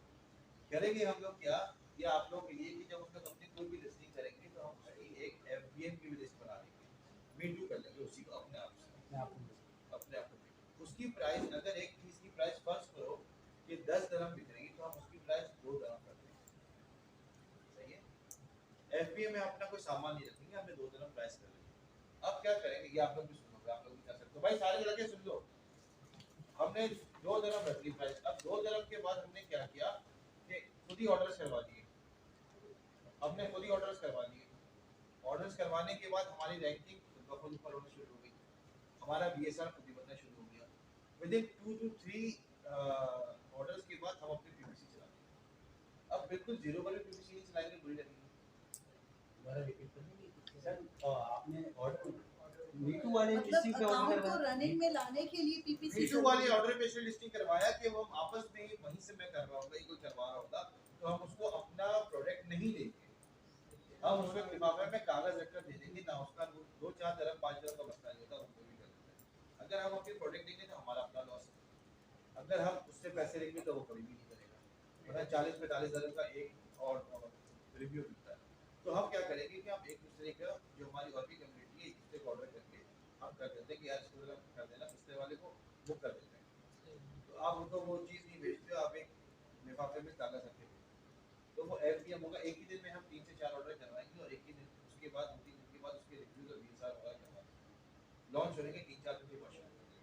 करेंगे हम लोग क्या, ये आप लोगों के लिए कि जब उसका कंपनी कोई भी लिस्टिंग करेंगे तो हम एक एफबीएम की भी लिस्ट बना देंगे, मी टू कर लेंगे उसी को अपने आप से, अपने आप को। उसकी प्राइस अगर एक चीज की प्राइस फर्स्ट करो ये 10 dirham बिक रही तो हम उसकी प्राइस 2 dirham कर देंगे। सही है, एफबीएम में अपना कोई सामान नहीं रखेंगे, हमने 2 dirham प्राइस कर ली। अब क्या करेंगे ये आप लोग भी सुनोगे, आप लोग भी कर सकते हो भाई, सारे लगे सुन लो। हमने 2 dirham रख ली प्राइस। अब 2 dirham के बाद हमने क्या किया कि खुद ही ऑर्डर्स करवा दिए। हमने खुद ही ऑर्डर्स करवा दिए। ऑर्डर्स करवाने के बाद हमारी रैंकिंग खुद ऊपर होनी शुरू हो गई, हमारा बीएसआर खुद ही बनना शुरू हो गया। विदिन 2 to 3 ऑर्डर्स के बाद हम अपनी पीपीसी चला देंगे। अब बिल्कुल जीरो वाली पीपीसी नहीं चलाएंगे, बुरी लगेगी। दोबारा रिपीट करना सर। आपने ऑर्डर मीटू वाले मतलब लिस्टिंग पे अकाउंट ऑर्डर को रनिंग में लाने के लिए पीपीसी मीटू वाली ऑर्डर पे लिस्टिंग करवाया कि वो आपस में ही वहीं से मैं कर रहा हूँ, कोई करवा रहा होगा तो हम उसको अपना प्रोडक्ट नहीं देंगे, हम उसको लिफाफे में कागज रखकर दे देंगे ना, उसका 2-4 dirham 5 dirham का मसला नहीं होता, वो भी कर देता है। अगर हम अपनी प्रोडक्ट देंगे तो हमारा अपना लॉस है, अगर हम उससे पैसे लेंगे तो वो कभी भी नहीं करेगा। मतलब 40-45 dirham का एक और रिव्यू मिलता है। तो हम क्या करेंगे कि हम एक दूसरे का जो हमारी और भी कम्युनिटी है एक दूसरे को ऑर्डर करके हम कर देते हैं कि यार इसको कर देना, पिछले वाले को बुक कर देते हैं। तो आप उनको वो चीज़ नहीं भेजते हो, आप एक लिफाफे में कागज रखे तो वो एफबीएम होगा। एक ही दिन में हम 3 से 4 ऑर्डर करवाएंगे और एक ही दिन उसके बाद 2-3 दिन के बाद उसके रिव्यूज और बीएसआर वगैरह करवाएंगे। लॉन्च होने के 3-4 दिन के बाद शुरू कर देंगे।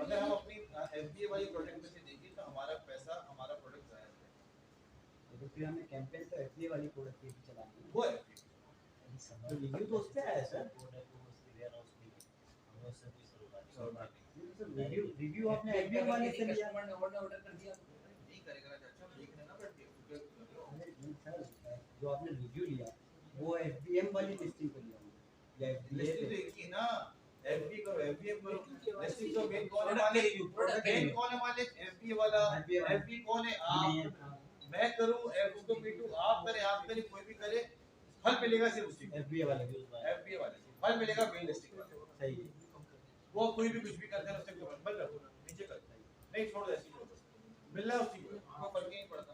अगर हम अपनी एफबीए वाली प्रोडक्ट में से देंगे तो हमारा पैसा, हमारा प्रोडक्ट जाया है। तो फिर हमें कैंपेन तो एफडी वाली प्रोडक्ट की भी चलानी है। वो है तो रिव्यू तो उस पे आया सर। रिव्यू आपने एफडी वाली से लिया। कस्टमर ने ऑर्डर कर दिया नहीं करेगा ना अच्छा, देखने ना बैठ के सर जो आपने रिव्यू लिया वो एफबीएम वाली लिस्टिंग पे लिया या लिस्टिंग तो एक ही ना, एफबी करो एफबीएम करो। लिस्टिंग तो मेन कौन है प्रोडक्ट मालिक, के रिव्यू, प्रोडक्ट के मेन रिव्यू। कौन है मालिक, एफबी वाला। एफबी कौन है, आप, मैं करूं, उसको मीटू आप करें, कोई भी करे, फल मिलेगा सिर्फ उसी को। एफबीए वाले एफबी वाले फल मिलेगा मेन लिस्टिंग वाले। सही है। वो कोई भी कुछ भी करते हैं उससे कोई बंद रखो, नीचे कर नहीं छोड़ दे, ऐसी मिल रहा है उसी को, कोई फर्क नहीं पड़ता।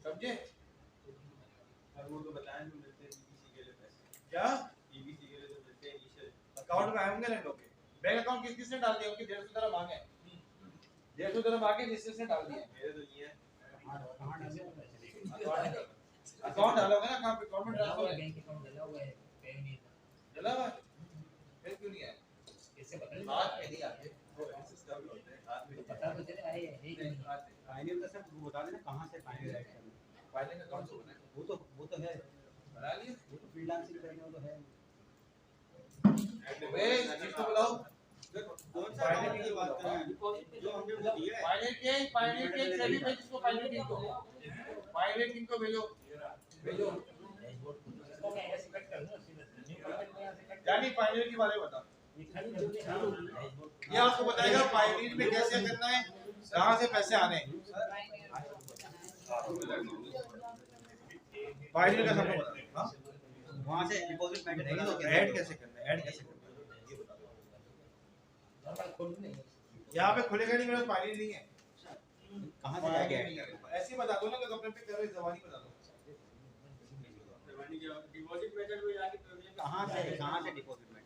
समझे? और वो तो बताएं जो मिलते हैं पीबीसी के लिए पैसे, क्या पीबीसी के लिए जो मिलते हैं इनिशियल अकाउंट में आएंगे ना लोग, बैंक अकाउंट किस किसने डाल दिया? उनके 150 dirham आ गए, 150 dirham आ गए जिसने डाल दिया। मेरे तो नहीं है। अकाउंट डालोगे ना, कहां पे अकाउंट में डालोगे? बैंक अकाउंट डाला हुआ है, पे नहीं था। डला हुआ है? फिर क्यों नहीं आया? कैसे पता नहीं? हाथ में नहीं आते, वो सिस्टम होते हैं हाथ में पता तो चले आए है कि नहीं। फाइनल का सर बता देना कहां से फाइनल राइट करना। फाइलिंग अकाउंट से बना है, वो तो है, बना लिए। वो तो फ्रीलांसिंग करने वो तो है। वे जिसको बुलाओ, कौन सा फाइनल की बात कर रहे हैं जो हमने वो दिया है। फाइनल के सभी भेज इसको, फाइनल टीम को, फाइनल टीम को भेजो भेजो। इसको मैं ऐसे कट कर दूं सीधा न्यू प्रोजेक्ट में यहां से कट यानी फाइनल के बारे में बता, ये खाली जो भी ये आपको बताएगा फाइनल में कैसे करना है, कहां से पैसे आने हैं। फाइनल का सबको बता, हां वहां से डिपॉजिट मैटर है तो ऐड कैसे करना है, ऐड कैसे करना है ये बता दो। नॉर्मल खोल नहीं यहां पे खुलेगा नहीं, मेरा फाइनल नहीं है। कहां से जाके ऐड करें? ऐसे ही बता दो ना कि अपने पे कर रहे जवानी बता दो। जवानी के डिपॉजिट मेथड में जाके कहां से डिपॉजिट मैटर?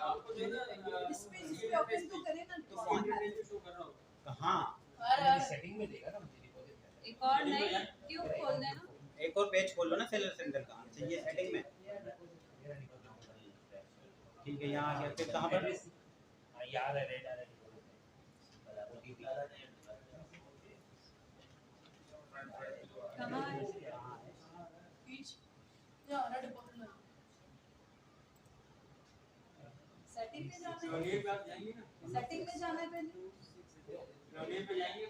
आपको देना इसमें ओपन तो करें ना तो क्वांटिटी शो कर रहा हूं कहां? सेटिंग में देगा ना मुझे डिपॉजिट करना। एक और नई ट्यूब खोल देना। एक और पेज खोल लो ना सेलर सेंटर का। चाहिए सेटिंग में, ठीक है यहाँ आ गया। फिर कहाँ पर? हां याद है, रेड आ रहा है। कहाँ है? बीच या ना डिपॉजिट में सेटिंग में जाना तो है, ये पे आप जाएंगे ना, सेटिंग में जाना है पहले। तो ये पे जाएंगे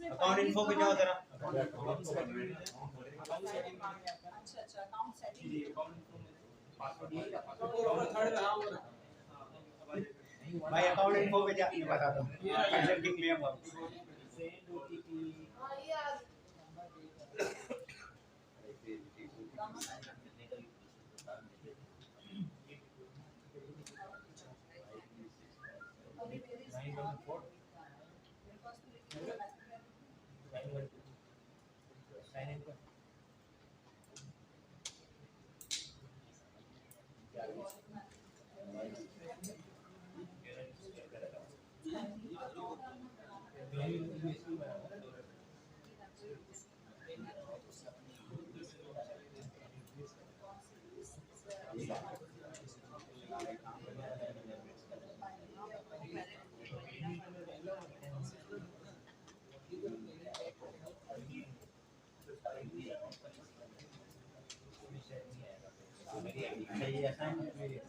इसमें अकाउंट finding इन्फो पे तो जाओ हम- जरा। अच्छा अच्छा अकाउंट सेटिंग थर्ड रहा हूँ ना भाई अकाउंट इन्फो पे जा, मैं बताता हूँ कंसल्टिंग में हम हाँ ये आ अभी मेरे इसमें आ गया। मेरे पास तो लिखा हुआ है। ये असाइनमेंट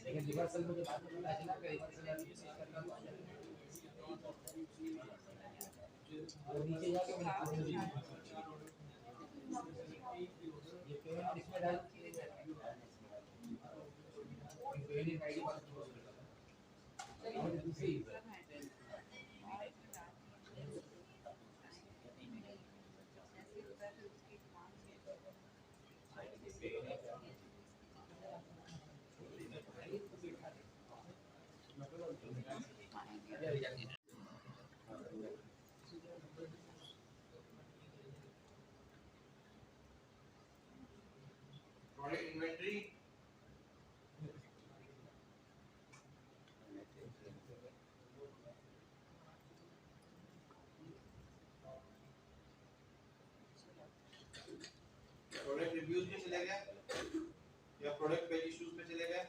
लेकिन रिवर्सल में जो बात पता चला कि रिवर्सल और नीचे जाके मैंने ये पेमेंट इसमें डाल पेमेंट आईडी पर और दूसरी प्रोडक्ट इन्वेंटरी प्रोडक्ट रिव्यूज में चले गए या प्रोडक्ट पेज इश्यूज पे चले गए।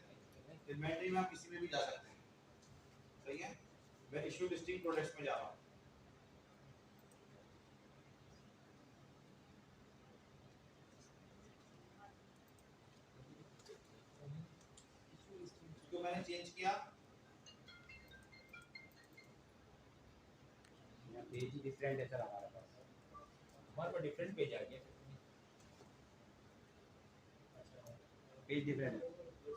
इन्वेंटरी में आप किसी में भी जा सकते हैं, सही है। मैं इशू लिस्टिंग प्रोडक्ट्स में जा रहा हूँ। इसको मैंने चेंज किया, पेज ही डिफरेंट है सर हमारे पास डिफरेंट पेज आ गया पेज डिफरेंट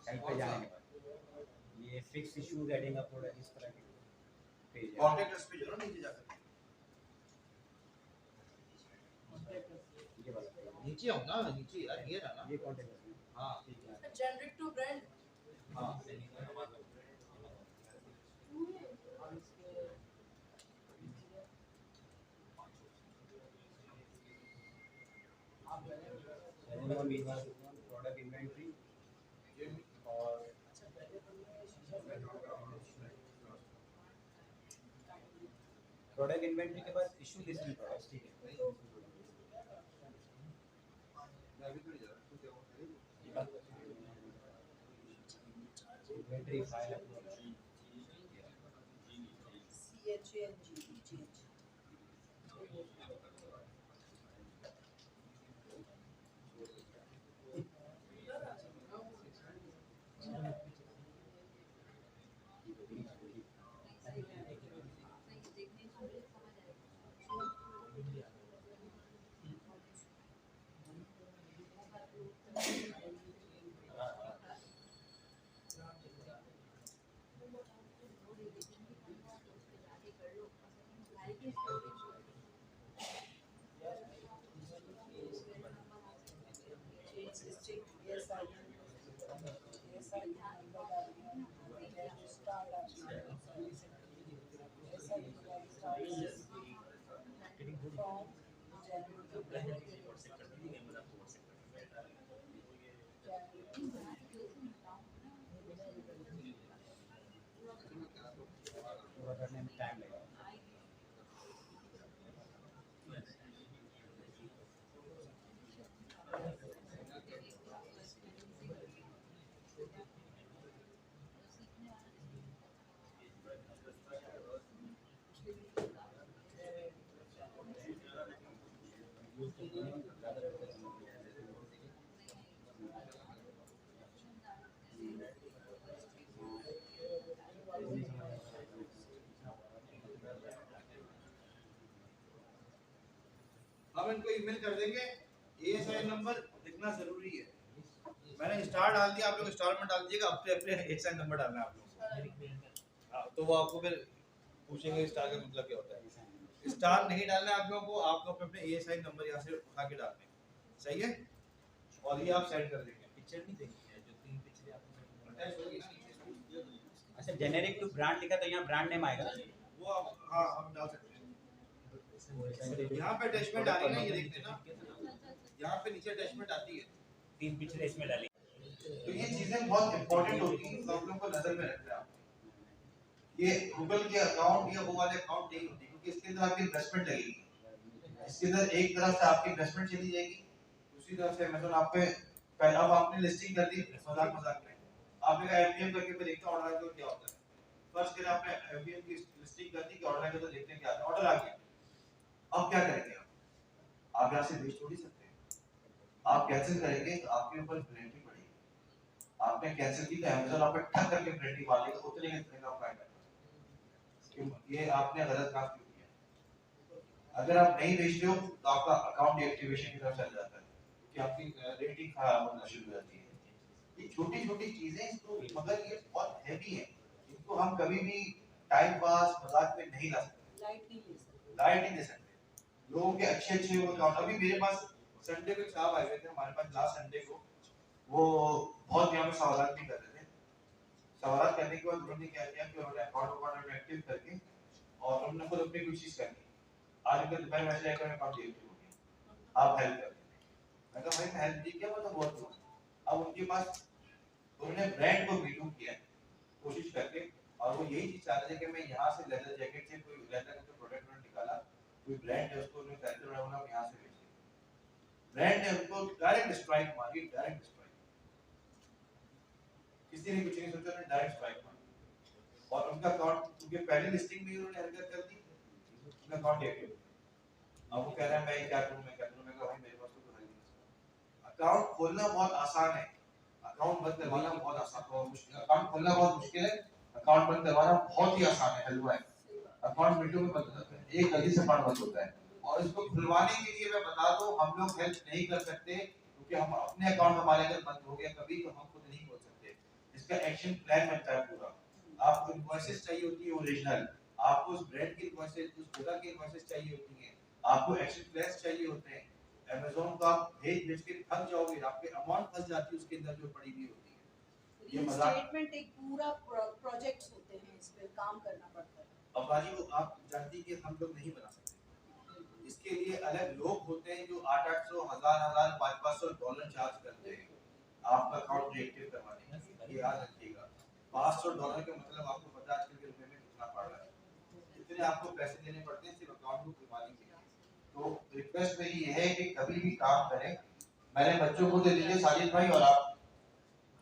साइड पे जाने के बाद ये fix issues adding up product इस तरह के पेज है। कॉन्टैक्ट अस पे जाओ, नीचे जाकर ये वाला नीचे आओ ना, नीचे यार ये रहा ना, ये कॉन्टैक्ट हाँ जनरिक टू ब्रांड हाँ प्रोडक्ट इन्वेंटरी और प्रोडक्ट इन्वेंटरी के बाद इशू लिस्टिंग प्रोडक्ट्स, ठीक है। मैं अभी थोड़ी जा रहा हूँ, inventory file CHANG yes I am. Yes I am. पूरा करने में टाइम लगेगा। हम इनको ईमेल कर देंगे। एएसआई नंबर लिखना जरूरी है। मैंने स्टार डाल दिया, आप लोग स्टार में डाल दीजिएगा। अपने अपने एएसआई नंबर डालना है आप लोग। हाँ, तो वो आपको फिर पूछेंगे स्टार का मतलब क्या होता है। स्टार नहीं डालना है आप लोगों को, आपको अपने एएसआई नंबर यहाँ से उठा के डालने हैं। सही है, और ये आप सेंड कर देंगे। पिक्चर नहीं देखी है, जो 3 पिक्चर आपने अटैच होगी ना। अच्छा, जेनेरिक टू ब्रांड लिखा तो यहाँ ब्रांड नेम आएगा। वो आप, हाँ हम डाल सकते हैं। यहाँ पे अटैचमेंट आ रही है ना, ये देखते हैं ना, यहाँ पे नीचे अटैचमेंट आती है। 3 पिक्चर इसमें डाली। तो ये चीजें बहुत इंपॉर्टेंट होती हैं, तो आप लोगों को नजर में रखना है। ये गूगल के अकाउंट या वो वाले अकाउंट नहीं होती, क्योंकि इसके अंदर आपकी इन्वेस्टमेंट लगेगी। इसके अंदर एक तरफ से आपकी इन्वेस्टमेंट चली जाएगी, दूसरी तरफ से अमेज़न आप पे पहले अब आपने लिस्टिंग कर दी मजाक मजाक में, आपने कहा एफडीएम करके मैं देखता हूं ऑर्डर क्या होता है। फर्स्ट करें आपने एफडीएम की लिस्टिंग कर दी कि ऑर्डर करके तो देखते हैं क्या आता है। ऑर्डर आ गया, अब क्या करेंगे आप यहाँ से बेच थोड़ी सकते हैं। आप कैंसिल करेंगे तो आपके ऊपर पेनल्टी पड़ेगी। आपने कैंसिल की तो अमेज़न आप पे ठग करके पेनल्टी मारेगा, उतने के का फायदा। ये आपने गलत काम क्यों किया। अगर आप नहीं बेचते हो तो आपका अकाउंट डीएक्टिवेशन की तरफ चल जाता है, क्योंकि आपकी रेटिंग खराब होना शुरू हो जाती है। ये छोटी छोटी चीजें इसको, मगर ये बहुत हैवी है, इनको हम कभी भी टाइम पास मजाक में नहीं ला सकते, लाइट नहीं ले सकते। लोगों के अच्छे अच्छे वो अकाउंट, अभी मेरे पास संडे को साहब आए हुए थे हमारे पास, लास्ट संडे को। वो बहुत यहाँ पे सवाल भी कर रहे थे। सवाल करने के बाद उन्होंने क्या किया कि उन्होंने अकाउंट एक्टिव करके और उन्होंने खुद अपनी कोई चीज करनी। आज उनका दोपहर मैसेज आया कि अकाउंट एक्टिव हो गया, आप हेल्प कर दें। मैं कहा भाई मैं हेल्प नहीं किया, मैं तो बहुत दूर। अब उनके पास उन्होंने ब्रांड को बीटू किया कोशिश करके, और वो यही चीज चाह रहे थे कि मैं यहाँ से लेदर जैकेट से कोई लेदर का प्रोडक्ट उन्होंने निकाला, कोई ब्रांड है उसको उन्होंने कैरेक्टर बनाया, यहाँ से बेचे। ब्रांड ने उनको डायरेक्ट स्ट्राइक मारी, डायरेक्ट स्ट्राइक। किसी ने कुछ नहीं सोचा, उन्होंने डायरेक्ट स्ट्राइक मारी और उनका अकाउंट, क्योंकि पहली लिस्टिंग में उन्होंने हरकत कर दी, उनका अकाउंट एक्टिव। अब वो कह रहा है मैं क्या करूं, मैं क्या करूं। मैं कहा भाई मेरे पास तो कोई हल नहीं। अकाउंट खोलना बहुत आसान है, अकाउंट बंद करवाना बहुत आसान, बहुत मुश्किल। अकाउंट खोलना बहुत मुश्किल है, अकाउंट बंद करवाना बहुत ही आसान है, हलवा है। अकाउंट मिनटों में बंद होता है, एक गलती से अकाउंट बंद होता है। और इसको खुलवाने के लिए मैं बता दूं, हम लोग हेल्प नहीं कर सकते, क्योंकि हम अपने अकाउंट हमारे अगर बंद हो गया कभी तो हम खुद नहीं खोल सकते। इसका एक्शन प्लान बनता है पूरा। आपको इनवॉइसेस चाहिए होती है ओरिजिनल, आपको उस ब्रांड की इनवॉइसेस, उस जगह की इनवॉइसेस चाहिए होती हैं, आपको एक्शन प्लान्स चाहिए होते हैं। अमेज़न को आप भेज के थक जाओगे, आपके अमाउंट फंस जाती है उसके अंदर जो पड़ी हुई होती है। ये मजाक स्टेटमेंट एक पूरा प्रोजेक्ट्स होते हैं, इस पे काम करना पड़ता है। अब बाजी को आप जानती कि हम लोग नहीं बना सकते, इसके लिए अलग लोग होते हैं जो 800, 1000, 500 डॉलर चार्ज करते हैं आपका अकाउंट डीएक्टिव करवाने के। ये याद रखिएगा, $500 का मतलब आपको पता है आजकल के रुपए में कितना पड़ रहा है। इतने आपको पैसे देने पड़ते हैं सिर्फ अकाउंट को खुलवाने के लिए। तो रिक्वेस्ट मेरी ये है कि कभी भी काम करें, मैंने बच्चों को दे दीजिए साजिद भाई, और आप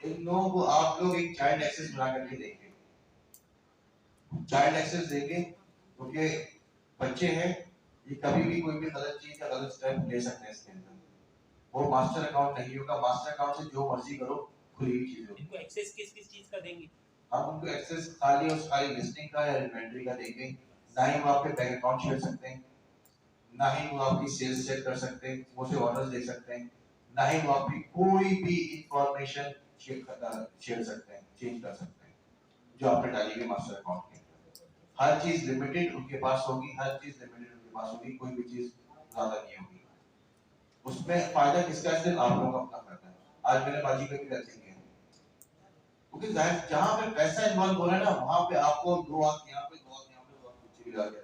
इन लोगों को आप लोग एक चाइल्ड एक्सेस बना करके देंगे, चाइल्ड एक्सेस देंगे, क्योंकि बच्चे हैं, ये कभी भी कोई भी गलत चीज या गलत स्टेप ले सकते हैं इसके अंदर। वो मास्टर अकाउंट नहीं होगा, मास्टर अकाउंट से जो मर्जी करो, खुली हुई चीज होगी। इनको एक्सेस किस किस चीज का देंगे? हम उनको एक्सेस खाली और खाली लिस्टिंग का या इन्वेंटरी का देंगे। ना ही वो आपके बैंक अकाउंट शेयर सकते हैं, ना ही वो आपकी सेल्स चेक कर सकते हैं, वो से ऑर्डर्स दे सकते हैं, ना ही वो आपकी कोई भी इंफॉर्मेशन शेयर सकते हैं, चेंज कर सकते हैं जो आपने डाली हुई मास्टर अकाउंट के अंदर। हर चीज लिमिटेड उनके पास होगी, हर चीज लिमिटेड उनके पास होगी, कोई भी चीज ज्यादा नहीं होगी। उसमें फायदा किसका है? सिर्फ आप लोगों का अपना फायदा है। आज मैंने बाजी का भी कर दिया, क्योंकि जहाँ पे पैसा इन्वॉल्व हो रहा है ना, वहाँ पे आपको 2 हाथ यहाँ पे 2 हाथ यहाँ पे 2 हाथ पीछे भी लगा दिया।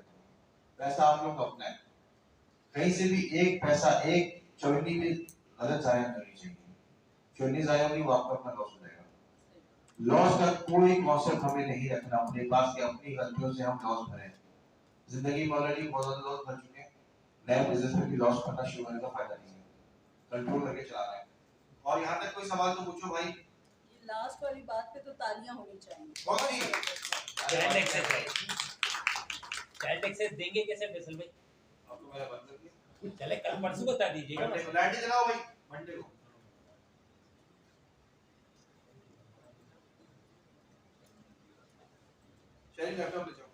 पैसा आप लोग का अपना है, कहीं से भी एक पैसा, एक चवन्नी भी गलत जाया नहीं चाहिए। चवन्नी जाया होगी वो आपका अपना लॉस हो जाएगा। लॉस का कोई कॉन्सेप्ट हमें नहीं रखना अपने पास कि अपनी गलतियों से हम लॉस भरें। जिंदगी में ऑलरेडी बहुत ज्यादा लॉस भर चुके हैं, नए बिजनेस में भी लॉस करना शुरू करने का फायदा नहीं है। कंट्रोल करके चलाना है। और यहाँ तक कोई सवाल तो पूछो भाई। लास्ट वाली बात पे तो तालियां होनी चाहिए। बहुत ही चाइल्ड एक्सेस चाइल्ड एक्सेस देंगे कैसे फैसल भाई? आपको मेरा बंद कर दिया। चले कल परसों बता दीजिएगा। मंडे को लाइट जलाओ भाई, मंडे को। चलिए लैपटॉप ले जाओ।